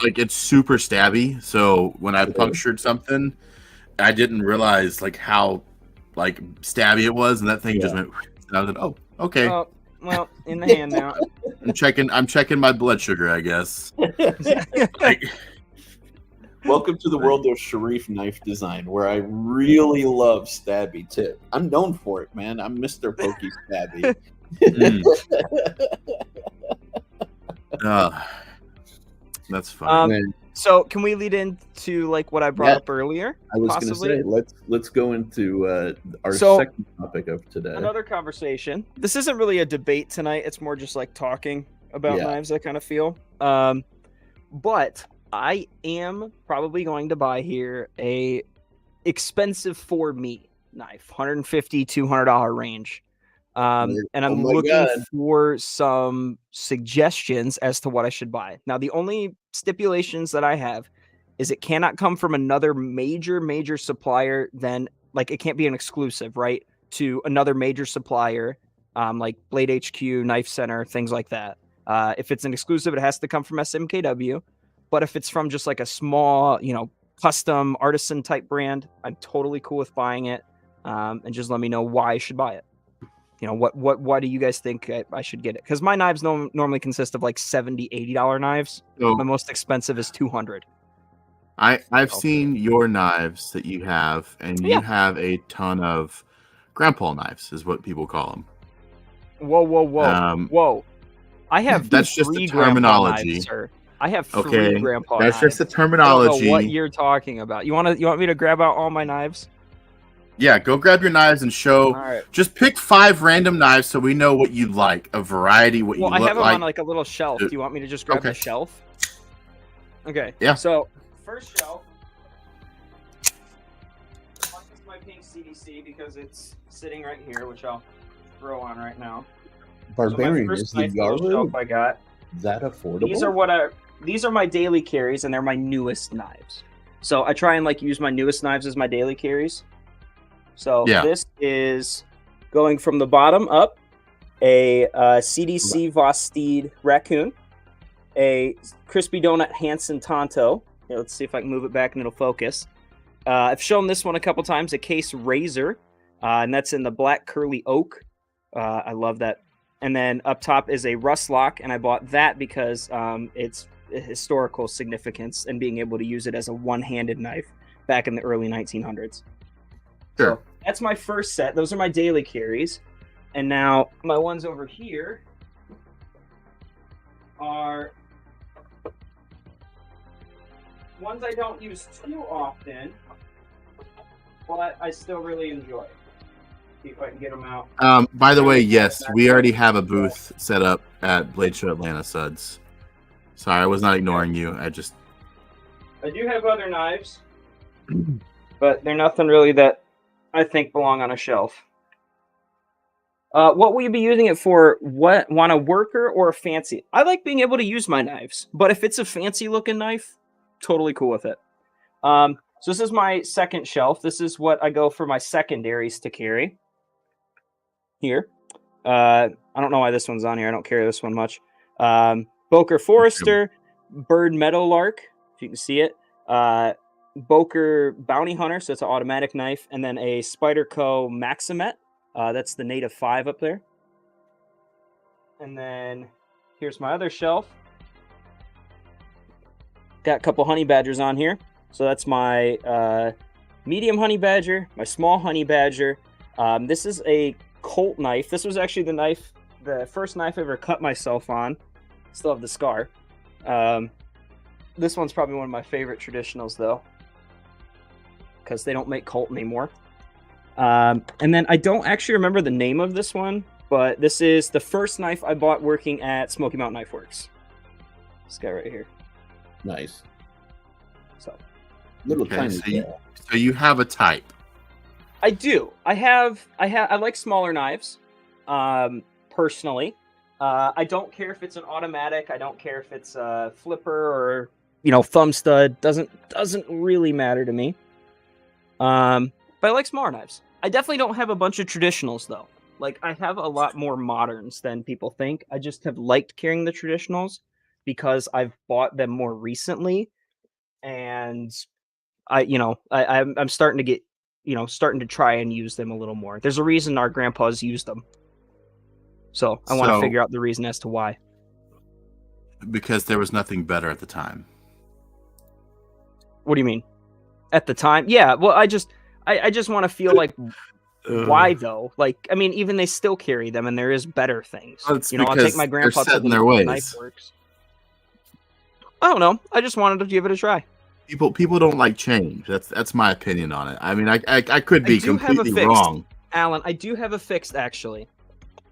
Like, it's super stabby. So when I punctured something, I didn't realize like how like stabby it was, and that thing just went. And I was like, oh, okay. Well, in the hand now. I'm checking my blood sugar, I guess. Like, Welcome to the world of Sharif knife design, where I really love stabby tip. I'm known for it, man. I'm Mr. Pokey Stabby. That's fun. So can we lead into like what I brought up earlier? I was going to say, let's go into our second topic of today. Another conversation. This isn't really a debate tonight. It's more just like talking about knives, I kind of feel. But I am probably going to buy here a expensive for me knife, $150-$200 range. And I'm looking for some suggestions as to what I should buy. Now, the only stipulations that I have is it cannot come from another major supplier. Then, like, it can't be an exclusive, right, to another major supplier, like Blade HQ, Knife Center, things like that. If it's an exclusive, it has to come from SMKW. But if it's from just like a small, custom artisan type brand, I'm totally cool with buying it. And just let me know why I should buy it. Why do you guys think I should get it? Because my knives normally consist of like $70-$80 knives. So, my most expensive is $200. I've seen your knives that you have, and you have a ton of grandpa knives, is what people call them. Whoa! I have that's just the terminology, knives, sir. I have 3 grandpa That's knives. just the terminology. I don't know what you're talking about. You want me to grab out all my knives? Yeah, go grab your knives and show. All right. Just pick 5 random knives so we know what you like, a variety, what you look like. Well, I have them on like a little shelf. Do you want me to just grab the shelf? Okay. Yeah. So, first shelf. This is my pink CDC because it's sitting right here, which I'll throw on right now. Barbarian, so is the Yaru I got that affordable? These are my daily carries, and they're my newest knives. So I try and like use my newest knives as my daily carries. So this is going from the bottom up, a CDC Vostede Raccoon, a Crispy Donut Hanson Tonto. Here, let's see if I can move it back and it'll focus. I've shown this one a couple times, a case razor, and that's in the black curly oak. I love that. And then up top is a rust lock, and I bought that because it's historical significance and being able to use it as a one-handed knife back in the early 1900s. Sure. So that's my first set. Those are my daily carries. And now my ones over here are ones I don't use too often, but I still really enjoy. See if I can get them out. By the way, yes, we already have a booth set up at Blade Show Atlanta, Suds. Sorry, I was not ignoring you. I do have other knives, but they're nothing really that I think belong on a shelf. What will you be using it for? What, want a worker or a fancy? I like being able to use my knives, but if it's a fancy looking knife, totally cool with it. So this is my second shelf. This is what I go for my secondaries to carry. Here. I don't know why this one's on here. I don't carry this one much. Boker Forester, Bird Meadowlark, if you can see it. Boker Bounty Hunter, so it's an automatic knife. And then a Spyderco Maximet. That's the native 5 up there. And then here's my other shelf. Got a couple honey badgers on here. So that's my medium honey badger, my small honey badger. This is a Colt knife. This was actually the first knife I ever cut myself on. Still have the scar. This one's probably one of my favorite traditionals, though, because they don't make Colt anymore. And then I don't actually remember the name of this one, but this is the first knife I bought working at Smoky Mountain Knife Works. This guy right here. Nice. So, little tiny. So you have a type. I do. I like smaller knives. Personally, I don't care if it's an automatic. I don't care if it's a flipper or thumb stud. Doesn't really matter to me. But I like smaller knives. I definitely don't have a bunch of traditionals though. Like I have a lot more moderns than people think. I just have liked carrying the traditionals because I've bought them more recently, and I'm starting to get starting to try and use them a little more. There's a reason our grandpas used them. So I want to figure out the reason as to why. Because there was nothing better at the time. What do you mean? At the time? Yeah, well, I just want to feel like why though? Like, I mean, even they still carry them and there is better things. Well, I'll take my grandpa to the Knife Works. I don't know. I just wanted to give it a try. People don't like change. That's my opinion on it. I mean, I could be completely wrong. Alan, I do have a fixed actually.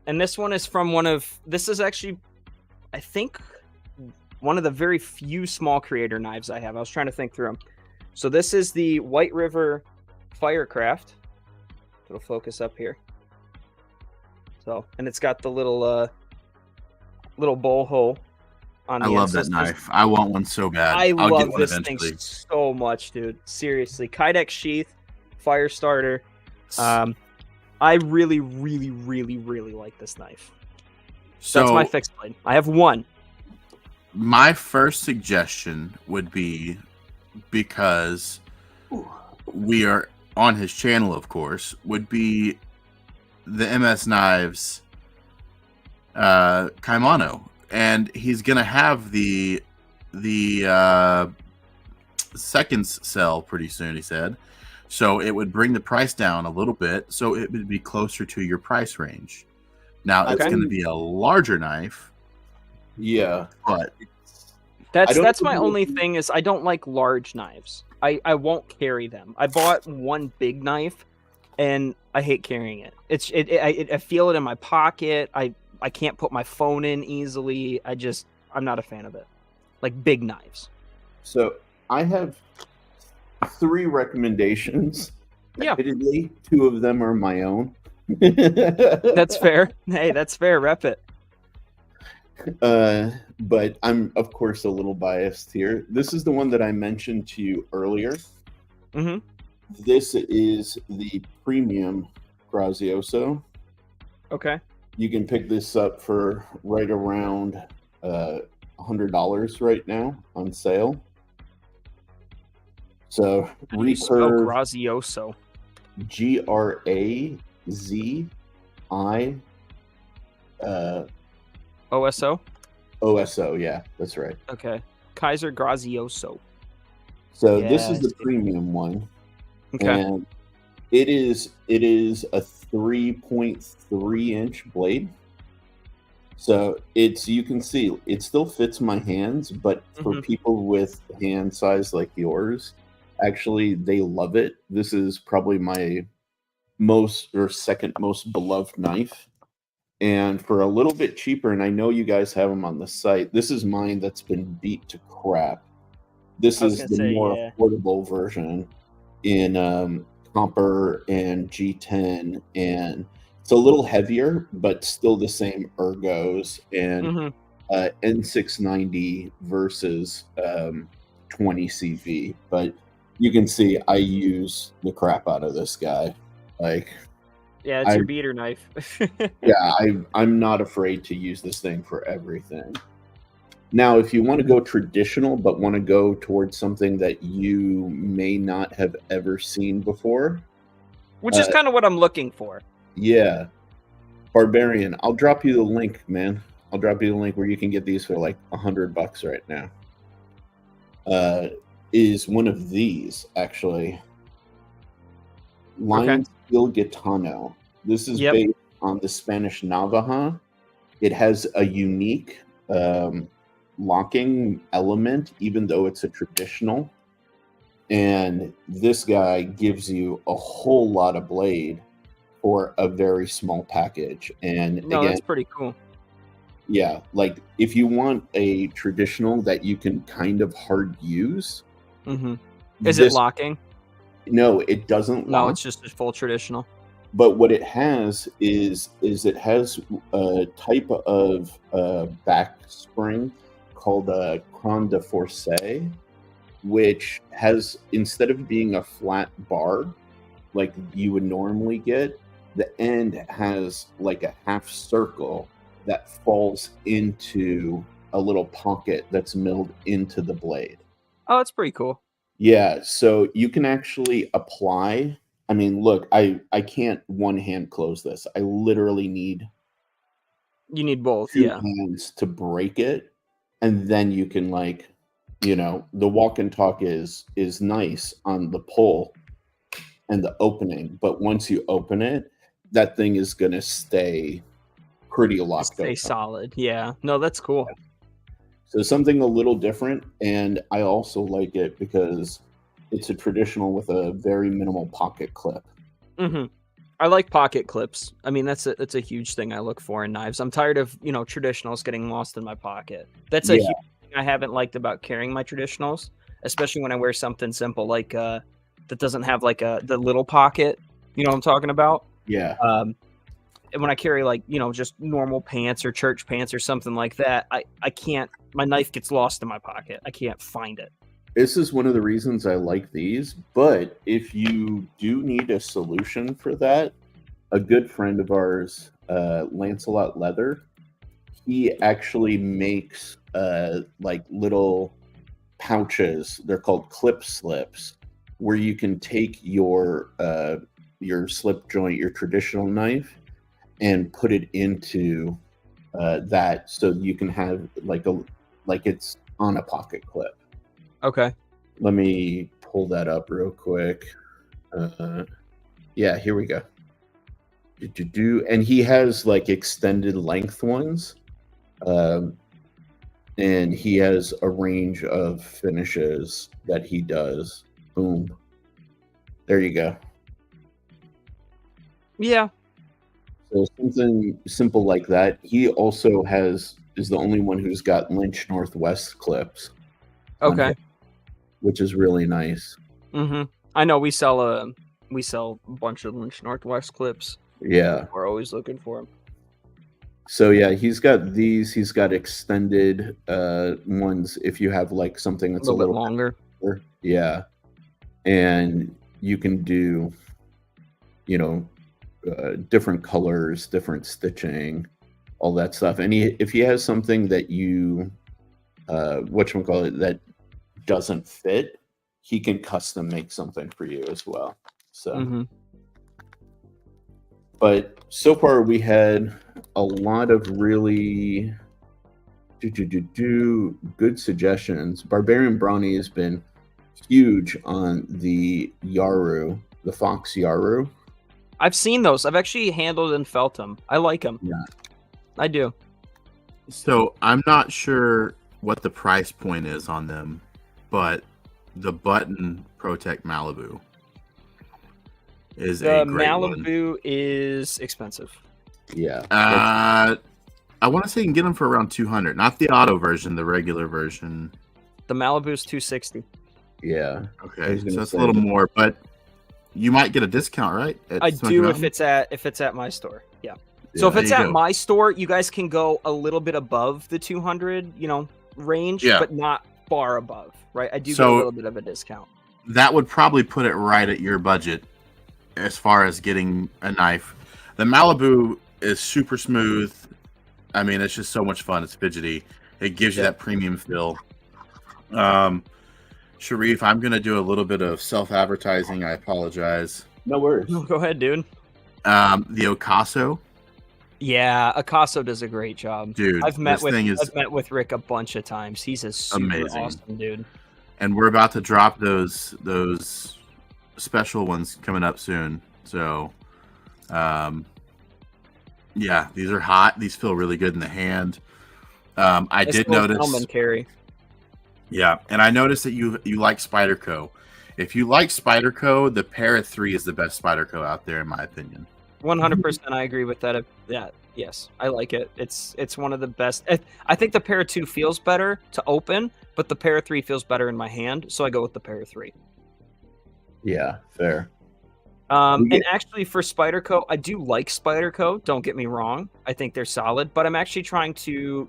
And this one is from this is actually, I think, one of the very few small creator knives I have. I was trying to think through them. So this is the White River Firecraft. It'll focus up here. So, and it's got the little bowl hole on the I love that knife. I want one so bad. I'll love this thing so much, dude. Seriously. Kydex sheath, fire starter. I really, really, really, really like this knife. So that's my fixed blade. I have one. My first suggestion would be, because we are on his channel, of course, would be the MS Knives Kaimano. And he's going to have the seconds sell pretty soon, he said. So it would bring the price down a little bit, so it would be closer to your price range. Now, it's going to be a larger knife. Yeah. But that's my only thing is I don't like large knives. I won't carry them. I bought one big knife, and I hate carrying it. I feel it in my pocket. I can't put my phone in easily. I'm not a fan of it. Like big knives. So I have 3 recommendations. Yeah. Admittedly, 2 of them are my own. That's fair. Hey, that's fair. Rep it. But I'm, of course, a little biased here. This is the one that I mentioned to you earlier. Mm-hmm. This is the premium Grazioso. Okay. You can pick this up for right around $100 right now on sale. So How do you spell recurve, Grazioso? Grazi, OSO? OSO. Yeah, that's right. Okay. Kaiser Grazioso. So this is the Yes. premium one, Okay. and it is a 3.3 inch blade. So you can see it still fits my hands, but for Mhm. people with hand size like yours, actually they love it. This is probably my most or second most beloved knife. And for a little bit cheaper, and I know you guys have them on the site, this is mine that's been beat to crap. This I was is gonna the say, more yeah. affordable version in copper and G10, and it's a little heavier, but still the same ergos and Mhm. N690 versus 20 CV. But you can see I use the crap out of this guy. Like, Yeah, it's I your beater knife. yeah, I'm not afraid to use this thing for everything. Now, if you want to go traditional, but want to go towards something that you may not have ever seen before, Which is kind of what I'm looking for. yeah, Barbarian. I'll drop you the link, man. I'll drop you the link where you can get these for like $100 right now. Is one of these actually Lion Steel Gitano. This is Yep. based on the Spanish Navaja. It has a unique locking element, even though it's a traditional. And this guy gives you a whole lot of blade for a very small package. And No, again, that's pretty cool. yeah, like if you want a traditional that you can kind of hard use, Mm-hmm. Is it locking? No, it doesn't No, lock. it's just a full traditional. But what it has is it has a type of back spring called a croix de force, which has, instead of being a flat bar like you would normally get, the end has like a half circle that falls into a little pocket that's milled into the blade. Oh, that's pretty cool. Yeah, so you can actually apply. I mean, look, I can't one hand close this. I literally need You need both, two yeah. hands to break it, and then you can, like, the walk and talk is nice on the pull and the opening, but once you open it, that thing is gonna stay pretty locked Stay open. solid. Yeah. No, that's cool. So something a little different, and I also like it because it's a traditional with a very minimal pocket clip. Mm-hmm. I like pocket clips. I mean, that's a huge thing I look for in knives. I'm tired of traditionals getting lost in my pocket. That's a huge thing I haven't liked about carrying my traditionals, especially when I wear something simple like that doesn't have like the little pocket. You know what I'm talking about? Yeah. And when I carry like just normal pants or church pants or something like that, I can't. My knife gets lost in my pocket. I can't find it. This is one of the reasons I like these, but if you do need a solution for that, a good friend of ours, Lancelot Leather, he actually makes like little pouches. They're called clip slips, where you can take your slip joint, your traditional knife, and put it into that, so you can have like it's on a pocket clip. Okay. Let me pull that up real quick. Yeah, here we go. And he has like extended length ones. And he has a range of finishes that he does. Boom. There you go. Yeah. So something simple like that. He also is the only one who's got Lynch Northwest clips. Okay. Which is really nice. Mm-hmm. I know we sell a bunch of Lynch Northwest clips. Yeah. We're always looking for them. So yeah, he's got these. He's got extended ones if you have like something that's a little bit longer. Yeah. And you can do, different colors, different stitching, all that stuff. And if he has something that you, whatchamacallit, that doesn't fit, he can custom make something for you as well. So, but so far we had a lot of really good suggestions. Barbarian Brawny has been huge on the Yaru, the Fox Yaru. I've seen those. I've actually handled and felt them. I like them. Yeah, I do. So I'm not sure what the price point is on them, but the Button Protect Malibu is The a great Malibu one. is expensive. Yeah. I want to say you can get them for around 200, not the auto version, the regular version. The Malibu's 260. Yeah. Okay, so that's a little more, but you might get a discount, right? I do if it's at my store. Yeah. So if it's at my store, you guys can go a little bit above the 200, range, but not far above, right? I do get a little bit of a discount. That would probably put it right at your budget as far as getting a knife. The Malibu is super smooth. I mean, it's just so much fun. It's fidgety. It gives you that premium feel. Sharif, I'm going to do a little bit of self-advertising. I apologize. No worries. No, go ahead, dude. The Ocaso. Yeah, Ocaso does a great job. Dude, I've met with Rick a bunch of times. He's a super awesome dude. And we're about to drop those special ones coming up soon. So, yeah, these are hot. These feel really good in the hand. I did notice. Carry. Yeah, and I noticed that you like Spyderco. If you like Spyderco, the Para 3 is the best Spyderco out there, in my opinion. 100%, I agree with that. Yeah, yes, I like it. It's one of the best. I think the Para 2 feels better to open, but the Para 3 feels better in my hand, so I go with the Para 3. Yeah, fair. And actually, for Spyderco, I do like Spyderco. Don't get me wrong. I think they're solid, but I'm actually trying to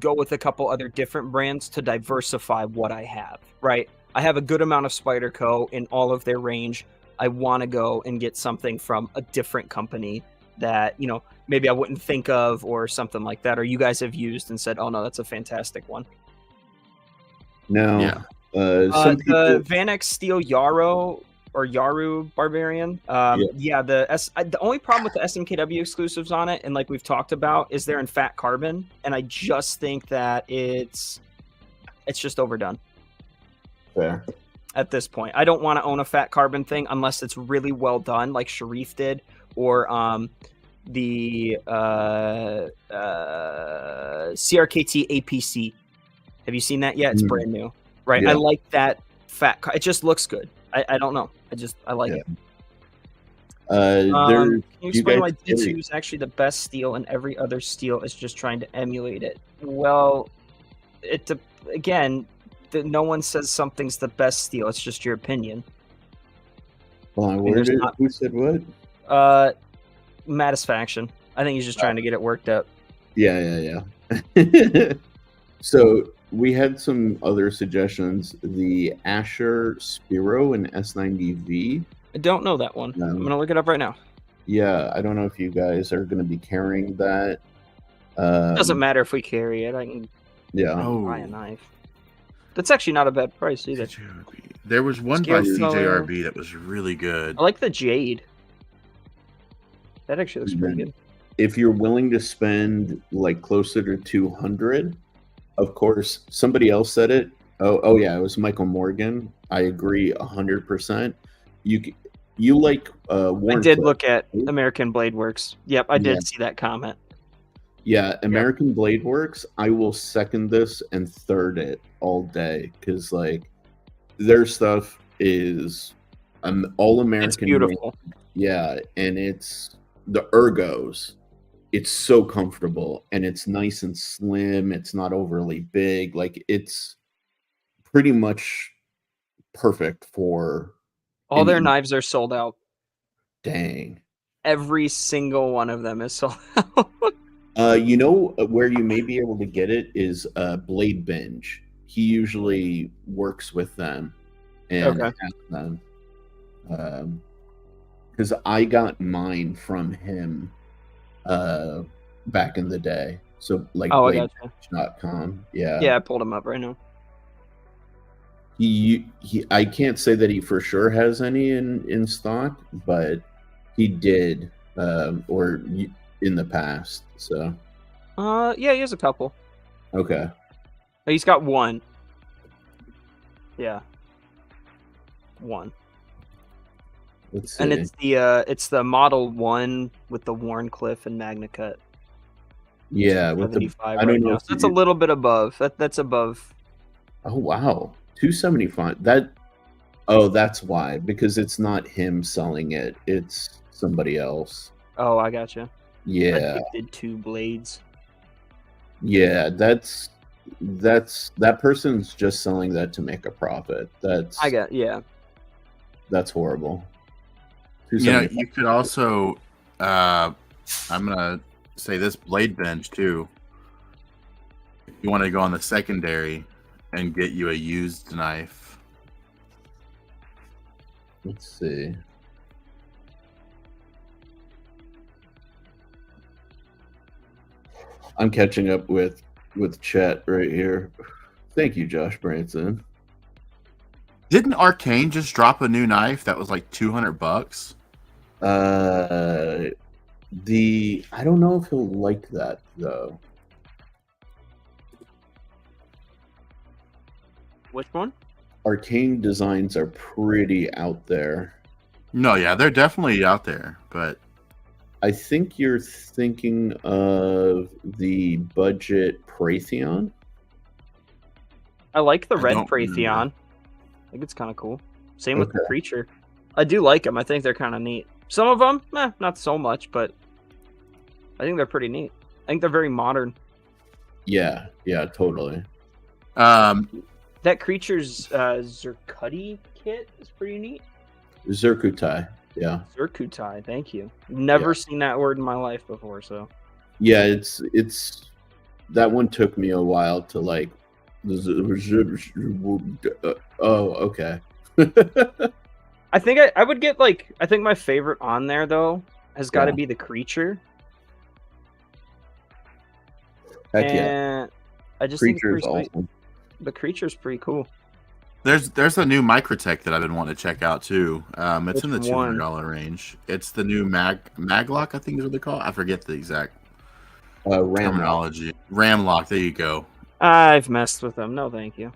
go with a couple other different brands to diversify what I have, right? I have a good amount of Spyderco in all of their range. I want to go and get something from a different company that, maybe I wouldn't think of or something like that, or you guys have used and said, oh no, that's a fantastic one. No. Yeah. The Vanex Steel Yaru Barbarian. The only problem with the SMKW exclusives on it, and like we've talked about, is they're in fat carbon, and I just think that it's just overdone. Fair. At this point, I don't want to own a fat carbon thing unless it's really well done, like Sharif did, or the CRKT APC. Have you seen that yet? It's brand new, right? Yeah. I like that fat. It just looks good. I don't know. I like it. Can you explain why D2 is actually the best steel and every other steel is just trying to emulate it? Well, no one says something's the best steel. It's just your opinion. Who said what? Mattisfaction. I think he's just trying to get it worked up. Yeah. So we had some other suggestions. The Asher Spiro and S90V. I don't know that one. I'm going to look it up right now. Yeah, I don't know if you guys are going to be carrying that. It doesn't matter if we carry it. I can buy a knife. That's actually not a bad price either. There was one by CJRB that was really good. I like the Jade. That actually looks pretty good. If you're willing to spend like closer to 200, of course, somebody else said it. Oh yeah, it was Michael Morgan. I agree 100%. You like Warren? I did look at American Blade Works. Yep, I did see that comment. Yeah, American Blade Works. I will second this and third it all day because like their stuff is all American. It's beautiful. Yeah, and it's the ergos. It's so comfortable and it's nice and slim. It's not overly big. Like it's pretty much perfect for all their knives are sold out. Dang. Every single one of them is sold out. You know where you may be able to get it is Blade Binge. He usually works with them and has them. Because I got mine from him back in the day. So like BladeBinge.com. Yeah. Yeah, I pulled him up right now. he I can't say that he for sure has any in stock, but he did in the past. So Yeah, he has a couple. okay. He's got one. Yeah. One. Let's see. And it's the Model 1 with the Wharncliffe and MagnaCut. Yeah, with the 75 I right don't know now. if So that's a little bit above. That's above. Oh wow. 275. That's why, because it's not him selling it, it's somebody else. Oh, I gotcha. Yeah. Addicted to blades. Yeah, that person's just selling that to make a profit. That's horrible. You could also I'm gonna say this blade bench too. You want to go on the secondary and get you a used knife. Let's see. I'm catching up with chat right here. Thank you, Josh Branson. Didn't Arcane just drop a new knife that was like $200? I don't know if he'll like that though. Which one? Arcane designs are pretty out there. No, yeah, they're definitely out there, but I think you're thinking of the budget Praetheon. I like the red Praetheon. I think it's kind of cool. Same with the Creature. I do like them. I think they're kind of neat. Some of them, not so much, but I think they're pretty neat. I think they're very modern. Yeah, totally. That Creature's Zerkuti kit is pretty neat. Zerkutai, yeah. Zerkutai, thank you. Never seen that word in my life before, so. Yeah, it's that one took me a while to like. Oh, okay. I think I would get I think my favorite on there though has got to be the Creature. Heck yeah! I just Creature's think it's pretty awesome. The Creature's pretty cool. There's a new Microtech that I've been wanting to check out too. It's in the one? $200 range. It's the new Maglock, I think is what they call it. I forget the exact terminology. Ramlock. There you go. I've messed with them. No, thank you.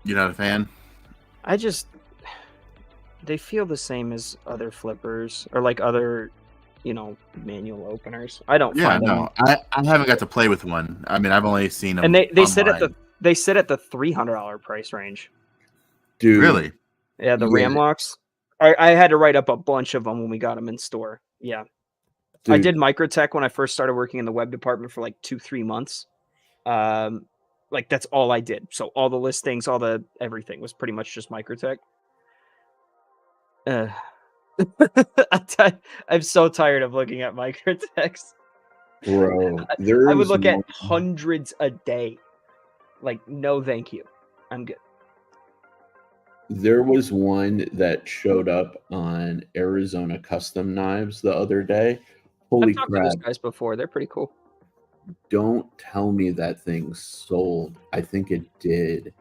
You're not a fan? They feel the same as other flippers or like other, manual openers. I don't. Yeah, no, I haven't got to play with one. I mean, I've only seen them. And they sit at the $300 price range. Dude, really? Yeah, the Ramlocks. I had to write up a bunch of them when we got them in store. Yeah, dude. I did Microtech when I first started working in the web department for like 2-3 months. That's all I did. So all the listings, all the everything was pretty much just Microtech. I'm so tired of looking at Microtechs. Bro, I would look at hundreds a day. Like, no, thank you. I'm good. There was one that showed up on Arizona Custom Knives the other day. Holy I've talked crap. to those guys before. They're pretty cool. Don't tell me that thing sold. I think it did.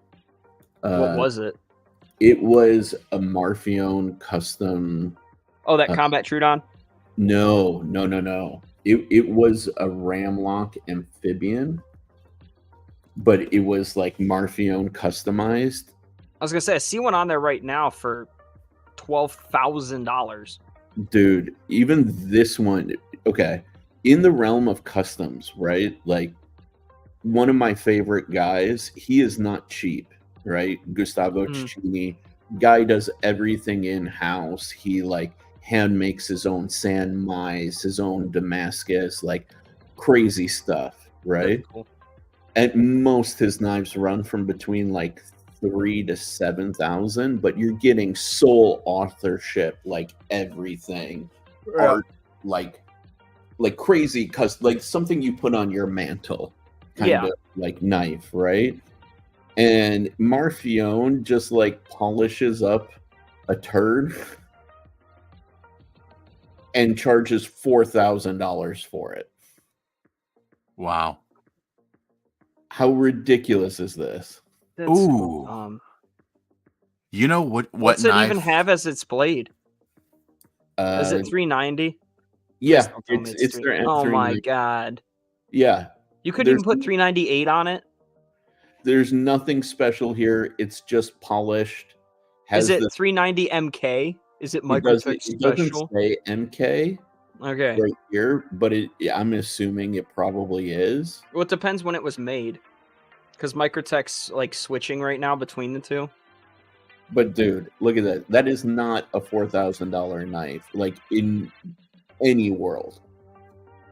What was it? It was a Marfione custom. Oh, that Combat Trudon? No. It was a Ramlock amphibian, but it was like Marfione customized. I was gonna say I see one on there right now for $12,000. Dude, even this one, okay. In the realm of customs, right? Like one of my favorite guys, he is not cheap, right? Gustavo Cecchini, guy does everything in-house. He like hand makes his own San Mais, his own Damascus, like crazy stuff, right? Cool. At most his knives run from between like 3,000 to 7,000, but you're getting sole authorship, like everything, art, like crazy, like something you put on your mantle, kind of like knife, right? And Marfione just like polishes up a turd and charges $4,000 for it. Wow. How ridiculous is this? That's so dumb. You know what What's knife? it even have as its blade? Is it 390? Yeah, Don't tell me it's their Oh my M390. god. Yeah, You couldn't even There's- put 398 on it? there's nothing special here. It's just polished. Is Has it the 390 MK? Is it it doesn't Microtech it doesn't special? say MK Okay. right here, but I'm assuming it probably is. Well, it depends when it was made. Because Microtech's like switching right now between the two. But dude, look at that. That is not a $4,000 knife. Like in any world.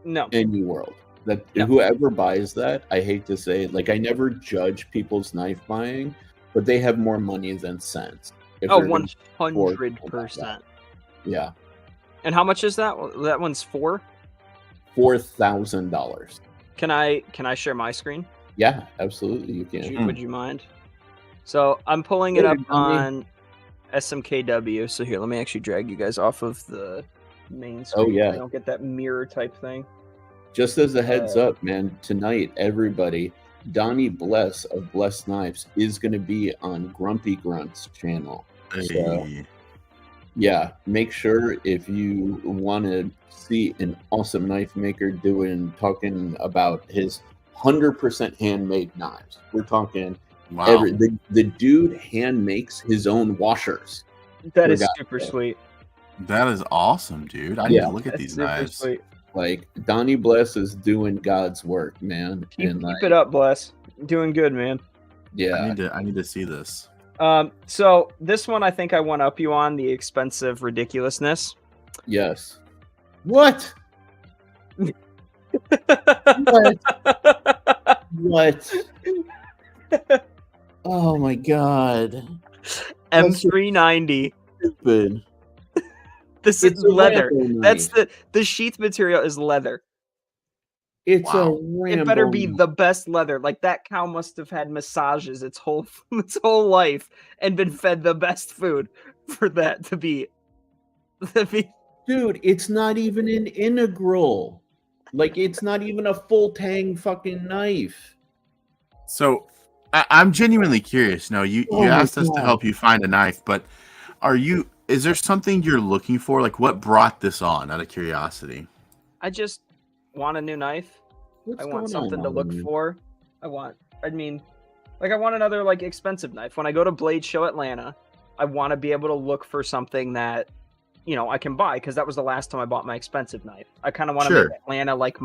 No. Any world. That No. whoever buys that, I hate to say it, like I never judge people's knife buying, but they have more money than sense. If Oh, they're gonna afford 100%. Yeah. And how much is that? That one's $4,000. Can I share my screen? Yeah, absolutely you can. Would you mind? So I'm pulling it Yeah, up you tell me. on SMKW. So here, let me actually drag you guys off of the main Oh, screen. yeah. I don't get that mirror type thing. Just as a heads up, man, tonight, everybody, Donnie Bless of Bless Knives is going to be on Grumpy Grunt's channel. So, Hey. yeah, make sure if you want to see an awesome knife maker talking about his 100% handmade knives. We're talking Wow. the dude hand makes his own washers. That is Forgot super that. sweet. That is awesome, dude. I need Yeah. to look at That's these super knives. sweet. Like Donnie Bless is doing God's work, man. Keep it up, Bless. Doing good, man. Yeah. I need to see this. So this one I think I one up you on the expensive ridiculousness. Yes. What? What? Oh my god. M390. Stupid. This It's is a leather. Rambo That's knife. the sheath material is leather. It's Wow. a Rambo. It better be knife. the best leather. Like that cow must have had massages its whole life and been fed the best food for that to be. Dude, it's not even an integral. Like it's not even a full tang fucking knife. So I'm genuinely curious. No, you Oh my asked us to God. help you find a knife, but is there something you're looking for? Like what brought this on out of curiosity? I just want a new knife. What's I going want something on, to look Alan? for. I want another like expensive knife. When I go to Blade Show Atlanta, I want to be able to look for something that, I can buy, because that was the last time I bought my expensive knife. I kind of want to Sure. make Atlanta like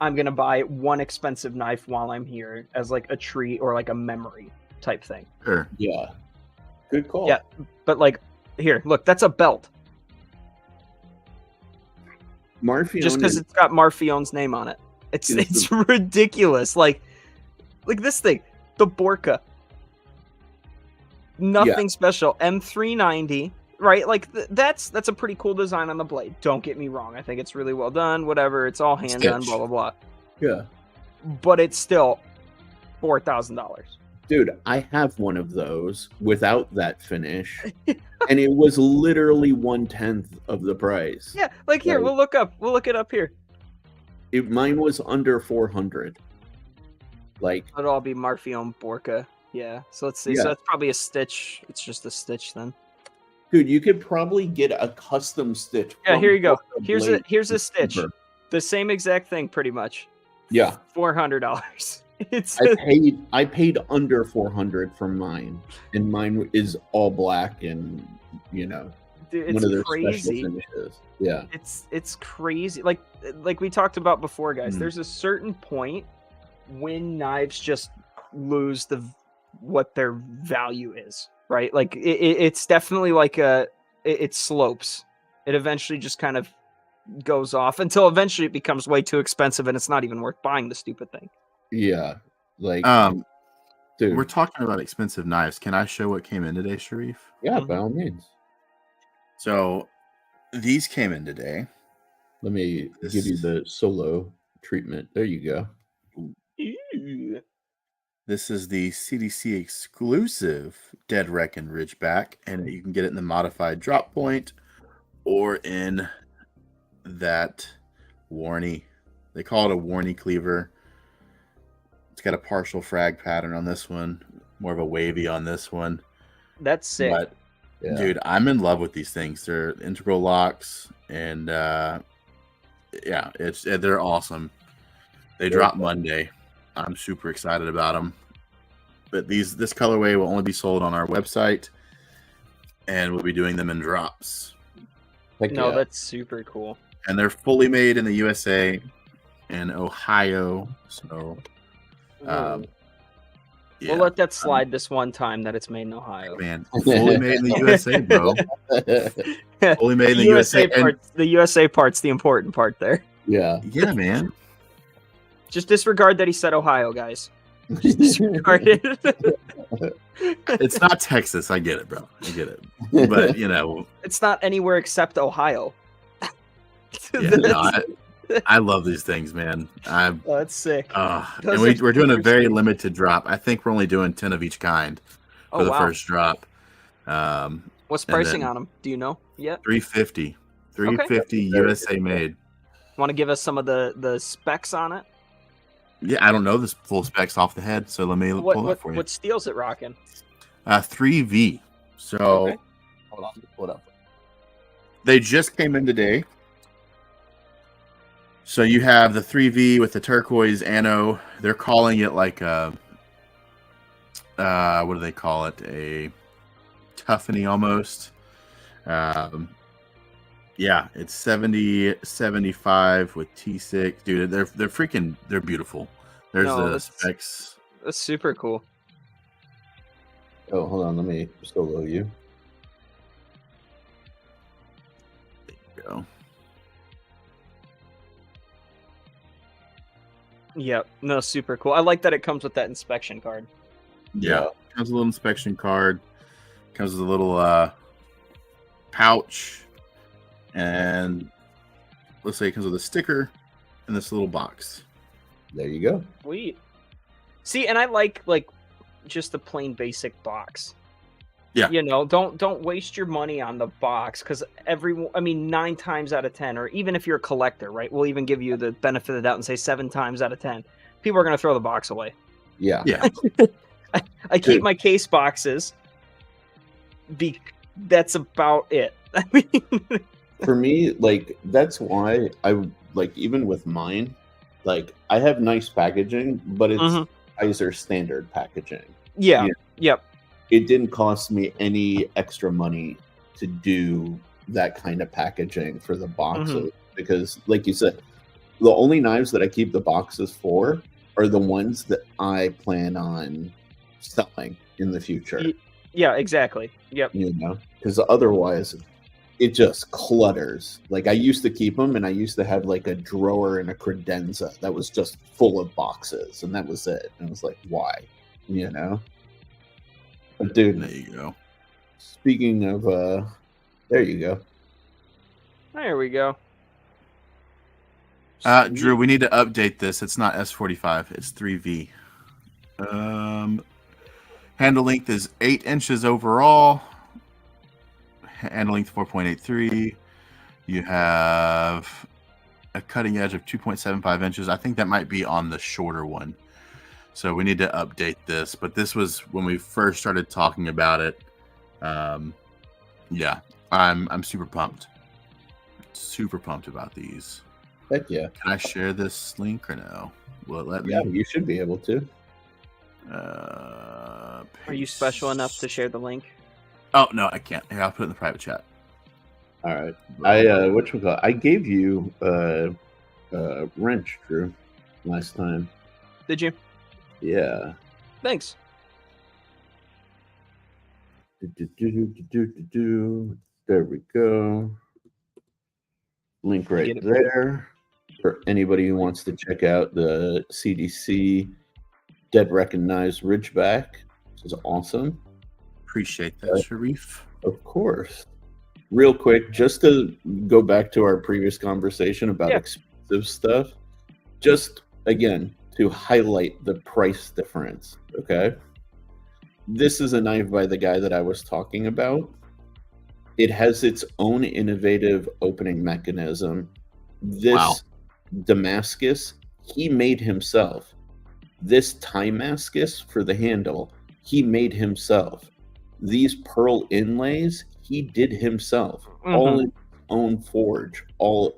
I'm going to buy one expensive knife while I'm here as like a treat or like a memory type thing. Sure. Yeah. Good call. Yeah. But like, here, look, that's a belt. Marfione Just because it's got Marfione's name on it. It's ridiculous. Like this thing, the Borka. Nothing special. M390, right? Like that's a pretty cool design on the blade. Don't get me wrong. I think it's really well done. Whatever. It's all hand done. Blah blah blah. Yeah. But it's still $4,000. Dude, I have one of those without that finish, and it was literally 1/10 of the price. Yeah. Like here, Right. We'll look it up here. Mine was under 400. Like, It'll all be Marfione Borka. Yeah. So let's see. Yeah. So that's probably a stitch. It's just a stitch then. dude, you could probably get a custom stitch. Yeah. from Here you go. Borka Here's a Blade stitch. cheaper. The same exact thing, pretty much. Yeah, $400. It's I paid under 400 for mine, and mine is all black and dude, one of their it's crazy. special finishes. Yeah, It's crazy. Like we talked about before, guys. Mm. There's a certain point when knives just lose what their value is, right? Like it's definitely like it slopes. It eventually just kind of goes off until eventually it becomes way too expensive and it's not even worth buying the stupid thing. yeah. Like, dude, We're talking about expensive knives. Can I show what came in today, Sharif? yeah, by all means. So these came in today. Let me give you the solo treatment. There you go. This is the CDC exclusive Dead Reckon Ridgeback, and you can get it in the modified drop point or in that Warney. They call it a Warney cleaver. It's got a partial frag pattern on this one, more of a wavy on this one. That's sick. But dude, I'm in love with these things. They're integral locks, and they're awesome. They drop Monday. I'm super excited about them. But this colorway will only be sold on our website, and we'll be doing them in drops. That's super cool. And they're fully made in the USA and Ohio. So, we'll let that slide this one time that it's made in Ohio. Man, fully made in the USA, bro. Fully made in the USA. The USA part's the important part there. Yeah, man. Just disregard that he said Ohio, guys. Just disregard it. It's not Texas. I get it, bro. I get it. But, it's not anywhere except Ohio. I love these things, man. That's sick. And we're doing a very limited drop. I think we're only doing 10 of each kind for the first drop. What's pricing on them? Do you know yet? $350. $350 USA made. Want to give us some of the specs on it? Yeah, I don't know the full specs off the head, so let me pull it for you. What steel's it rocking? 3V. So, hold on, pull it up. They just came in today. So you have the 3V with the turquoise ano. They're calling it like a, what do they call it? A toughney almost. Yeah, it's 70-75 with T6. Dude, they're beautiful. There's the specs. That's super cool. Oh, hold on, let me solo you. There you go. Yep, no, super cool. I like that it comes with that inspection card. Yeah, it comes with a little inspection card. Comes with a little pouch. And let's say it comes with a sticker and this little box. There you go. Sweet. See, and I like just the plain basic box. Yeah. Don't waste your money on the box because 9 times out of 10, or even if you're a collector, right? We'll even give you the benefit of the doubt and say 7 times out of 10, people are going to throw the box away. Yeah. Yeah. I keep my case boxes. That's about it. I mean. For me, that's why I even with mine, I have nice packaging, but it's Kaiser standard packaging. Yeah. Yep. It didn't cost me any extra money to do that kind of packaging for the boxes because, like you said, the only knives that I keep the boxes for are the ones that I plan on selling in the future. Yeah, exactly. Yep. Because otherwise it just clutters. I used to keep them, and I used to have a drawer and a credenza that was just full of boxes, and that was it. And I was like, why? But dude, there you go. Speaking of, there you go. There we go. Drew, we need to update this. It's not S45. It's 3V. Handle length is 8 inches overall. Handle length 4.83. You have a cutting edge of 2.75 inches. I think that might be on the shorter one. So we need to update this. But this was when we first started talking about it. Yeah, I'm super pumped. Super pumped about these. Heck yeah. Can I share this link or no? Will it let me? Yeah, you should be able to. Are you special enough to share the link? Oh no, I can't. Here, I'll put it in the private chat. All right. I gave you wrench, Drew, last time. Did you? Yeah. Thanks. There we go. Link right there for anybody who wants to check out the CDC Dead Recognized Ridgeback. This is awesome. Appreciate that, Sharif. Of course. Real quick, just to go back to our previous conversation about expensive stuff, just again to highlight the price difference. Okay. This is a knife by the guy that I was talking about. It has its own innovative opening mechanism. This Damascus, he made himself. This Timascus for the handle, he made himself. these pearl inlays he did himself, all in his own forge.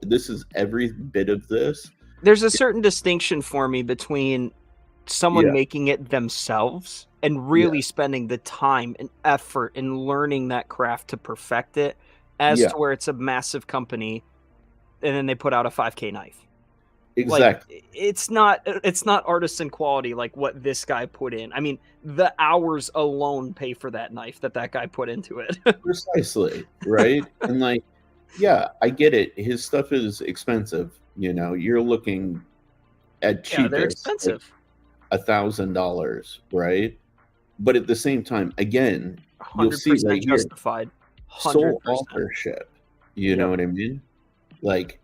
This is every bit of this. There's a certain distinction for me between someone making it themselves and really spending the time and effort in learning that craft to perfect it, as to where it's a massive company and then they put out a 5K knife. Exactly. Like, it's not artisan quality like what this guy put in. I mean, the hours alone pay for that knife that guy put into it. Precisely, right? And like, yeah, I get it. His stuff is expensive. You're looking at cheapest, they're expensive. Like $1,000, right? But at the same time, again, you'll see right justified. Here, sole authorship. You know what I mean? Like,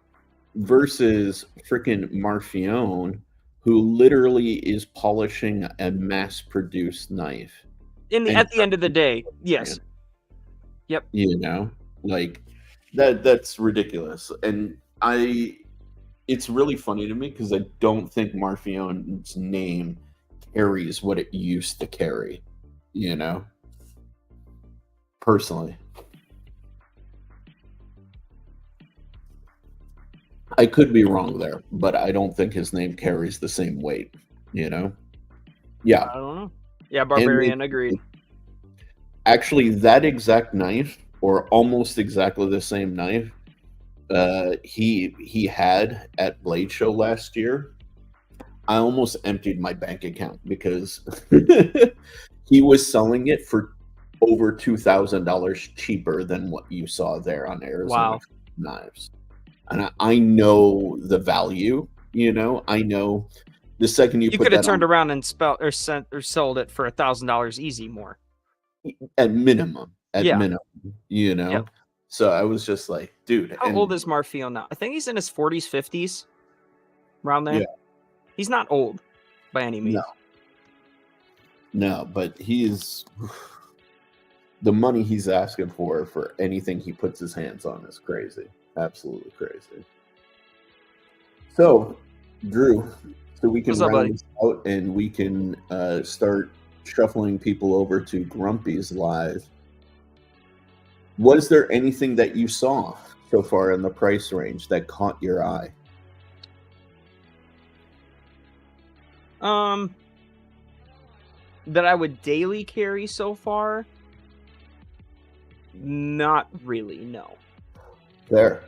versus freaking Marfione, who literally is polishing a mass-produced knife. At the end of the day, yes. Yep. Like that's ridiculous. And it's really funny to me because I don't think Marfione's name carries what it used to carry, personally. I could be wrong there, but I don't think his name carries the same weight, Yeah. I don't know. Yeah, Barbarian, agreed. Actually, that exact knife, or almost exactly the same knife, he had at Blade Show last year. I almost emptied my bank account because he was selling it for over $2,000 cheaper than what you saw there on Arizona Knives. And I know the value, I know the second you put could have turned around and sold it for $1,000 easy more. At minimum, Yep. So I was just like, dude. How old is Marfione now? I think he's in his 40s, 50s, around there. Yeah. He's not old by any means. No, but he's the money he's asking for anything he puts his hands on is crazy. Absolutely crazy. So, Drew, we can round this out and we can start shuffling people over to Grumpy's Live. Was there anything that you saw so far in the price range that caught your eye? That I would daily carry so far? Not really, no. Fair.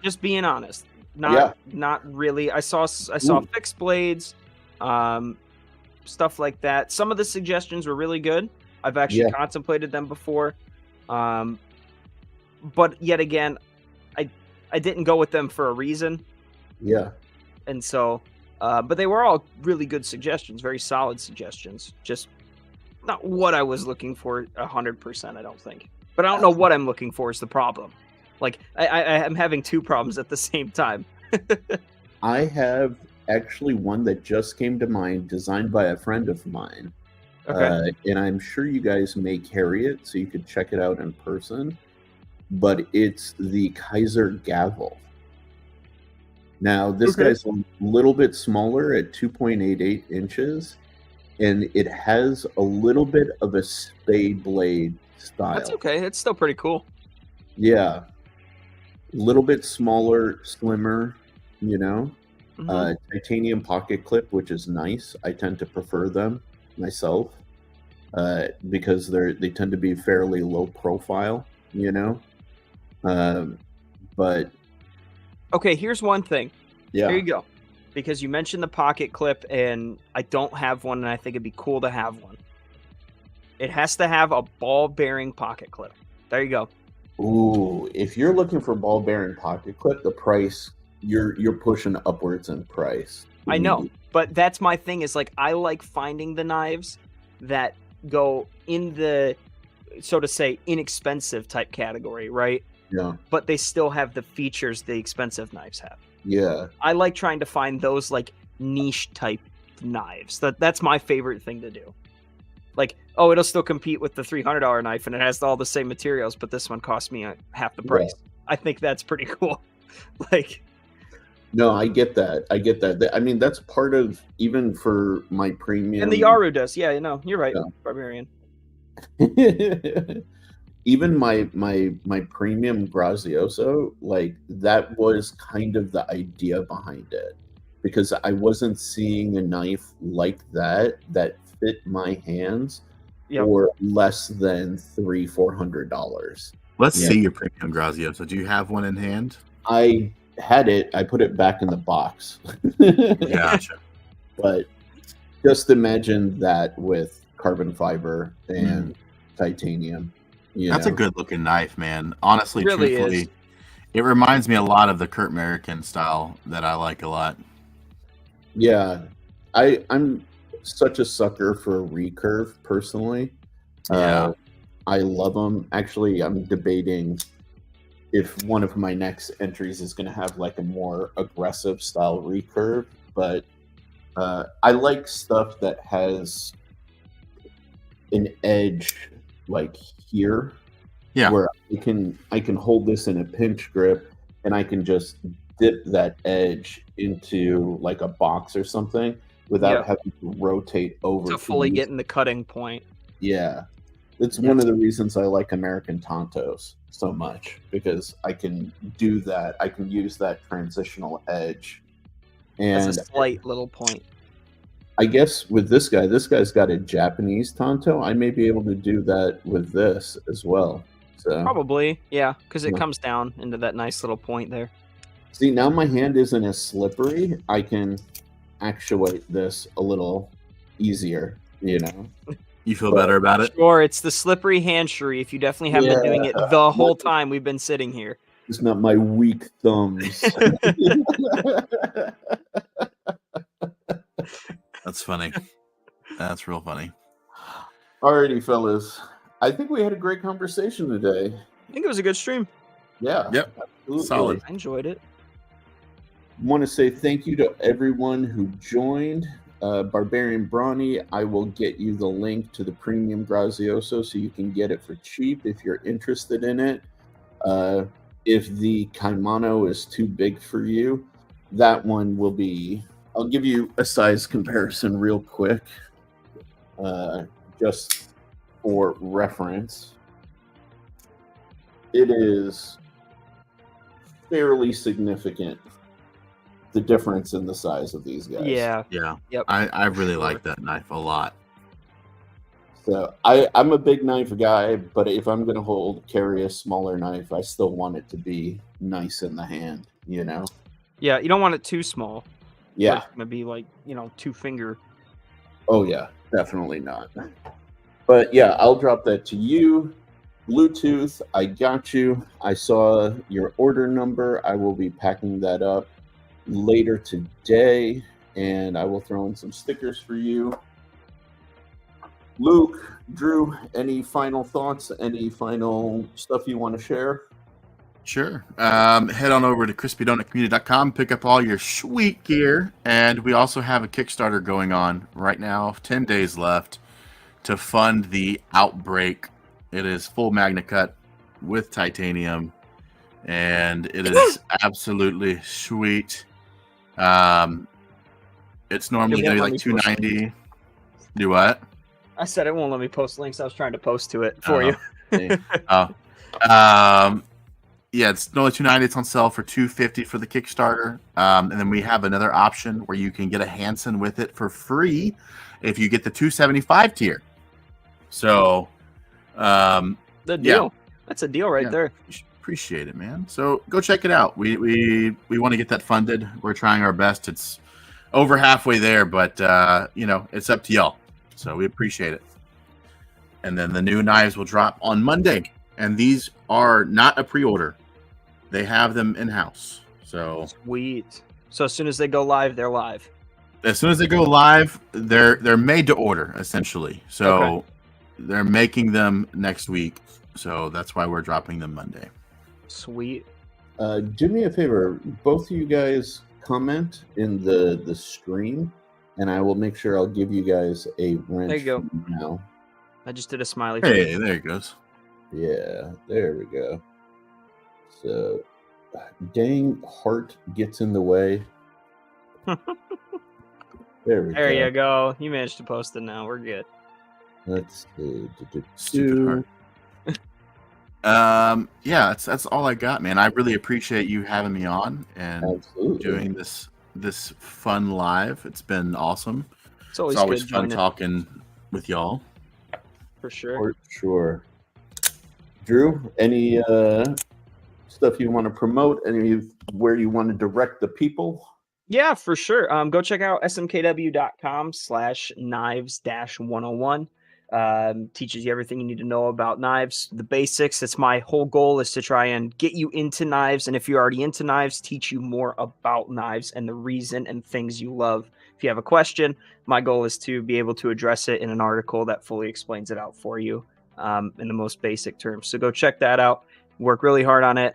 Just being honest. Not really. I saw fixed blades, stuff like that. Some of the suggestions were really good. I've actually contemplated them before. But yet again, I didn't go with them for a reason. Yeah. And so but they were all really good suggestions, very solid suggestions. Just not what I was looking for 100%, I don't think. But I don't know what I'm looking for is the problem. Like, I am having two problems at the same time. I have actually one that just came to mind, designed by a friend of mine. Okay. And I'm sure you guys may carry it, so you could check it out in person. But it's the Kaiser Gavel. Now, this guy's a little bit smaller at 2.88 inches, and it has a little bit of a spade blade style. That's okay. It's still pretty cool. Yeah. A little bit smaller, slimmer, titanium pocket clip, which is nice. I tend to prefer them myself because they tend to be fairly low profile, but okay, here's one thing. Yeah. Here you go. Because you mentioned the pocket clip, and I don't have one, and I think it'd be cool to have one. It has to have a ball-bearing pocket clip. There you go. Ooh, if you're looking for ball-bearing pocket clip, the price, you're pushing upwards in price. I know, but that's my thing is, like, I like finding the knives that go in the, so to say, inexpensive type category, right? Yeah. But they still have the features the expensive knives have. Yeah. I like trying to find those, like, niche type knives. That's my favorite thing to do. Like, oh, it'll still compete with the $300 knife, and it has all the same materials, but this one cost me half the price. Yeah. I think that's pretty cool. Like, no, I get that. I mean, that's part of, even for my premium. And the Yaru does. Yeah, no, you're right. Yeah. Barbarian. Even my premium Grazioso, like that was kind of the idea behind it, because I wasn't seeing a knife like that fit my hands Yep. for less than $300-$400. Let's Yeah. see your premium Grazioso. Do you have one in hand? I had it. I put it back in the box. Gotcha. But just imagine that with carbon fiber and titanium. That's a good looking knife, man. Honestly, Really truthfully, is. it reminds me a lot of the Kurt American style that I like a lot. Yeah, I'm such a sucker for a recurve personally. Yeah. I love them. Actually, I'm debating if one of my next entries is going to have like a more aggressive style recurve, but I like stuff that has an edge like here, Yeah. where I can hold this in a pinch grip and I can just dip that edge into like a box or something without Yep. having to rotate over To fully use- get in the cutting point. Yeah, it's Yep. one of the reasons I like American Tontos so much, because I can do that. I can use that transitional edge, and That's a slight little point. I guess with this guy's got a Japanese Tonto. I may be able to do that with this as well. So Probably, yeah, because it Yeah. comes down into that nice little point there. see, now my hand isn't as slippery. I can actuate this a little easier, you know. You feel better about it? Sure, it's the slippery hand, Sharif. You definitely have been doing it the whole time we've been sitting here. It's not my weak thumbs. That's funny. That's real funny. Alrighty, fellas. I think we had a great conversation today. I think it was a good stream. Yeah. Yep. Absolutely. Solid. I enjoyed it. Want to say thank you to everyone who joined. Barbarian Brawny, I will get you the link to the premium Grazioso so you can get it for cheap if you're interested in it. If the Kaimano is too big for you, that one will be... I'll give you a size comparison real quick, just for reference. It is fairly significant, the difference in the size of these guys. Yeah. Yeah. Yep. I really like that knife a lot. So I'm a big knife guy, but if I'm going to carry a smaller knife, I still want it to be nice in the hand, you know? Yeah, you don't want it too small. Yeah. It's gonna be like, 2-finger. Oh, yeah. Definitely not. But yeah, I'll drop that to you. Bluetooth, I got you. I saw your order number. I will be packing that up later today, and I will throw in some stickers for you. Luke, Drew, any final thoughts? Any final stuff you want to share? Sure. Head on over to crispydonutcommunity.com, pick up all your sweet gear, and we also have a Kickstarter going on right now, 10 days left, to fund the Outbreak. It is full Magna Cut with titanium, and it is absolutely sweet. It's normally It won't going to be let like me $290. Do what? I said it won't let me post links. I was trying to post to it for you. Yeah, it's only $290. It's on sale for $250 for the Kickstarter. And then we have another option where you can get a Hansen with it for free if you get the $275 tier. So, The deal. That's a deal right there. Appreciate it, man. So go check it out. We want to get that funded. We're trying our best. It's over halfway there, but it's up to y'all. So we appreciate it. And then the new knives will drop on Monday. And these are not a pre-order. They have them in-house. So Sweet. So as soon as they go live, they're live. as soon as they go live, they're made to order, essentially. So they're making them next week. So that's why we're dropping them Monday. Sweet. Do me a favor. Both of you guys comment in the stream, and I will make sure I'll give you guys a wrench. There you go. Now. I just did a smiley Hey, face. there it goes. Yeah, there we go. So, dang, heart gets in the way. There we go. There you go. You managed to post it now. We're good. Let's see. Stupid heart. Yeah, that's all I got, man. I really appreciate you having me on and Absolutely. doing this fun live. It's been awesome. It's always, It's always good fun joining, talking with y'all. for sure. For sure. Drew, any stuff you want to promote? Any where you want to direct the people? Yeah, for sure. Go check out smkw.com/knives-101. Teaches you everything you need to know about knives, the basics. It's my whole goal is to try and get you into knives. And if you're already into knives, teach you more about knives and the reason and things you love. If you have a question, my goal is to be able to address it in an article that fully explains it out for you in the most basic terms. So go check that out. Work really hard on it.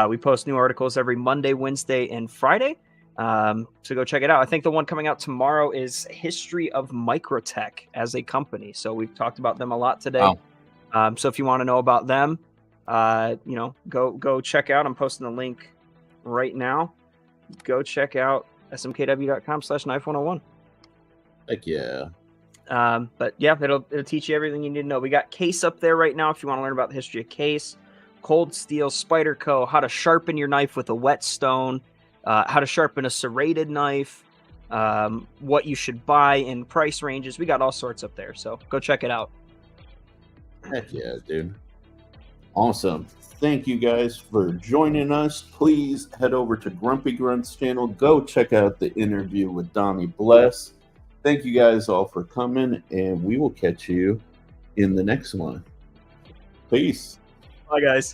We post new articles every Monday, Wednesday, and Friday. So go check it out. I think the one coming out tomorrow is History of Microtech as a company. So we've talked about them a lot today. Wow. So if you want to know about them, go check out. I'm posting the link right now. Go check out smkw.com/knife101. Heck yeah. But yeah, it'll teach you everything you need to know. We got case up there right now if you want to learn about the history of case, cold steel, Spyderco, how to sharpen your knife with a whetstone, how to sharpen a serrated knife, what you should buy in price ranges. We got all sorts up there, so go check it out. Heck yeah, dude. Awesome. Thank you guys for joining us. Please head over to Grumpy Grunt's channel. Go check out the interview with Donnie Bless. Thank you guys all for coming, and we will catch you in the next one. Peace. Bye, guys.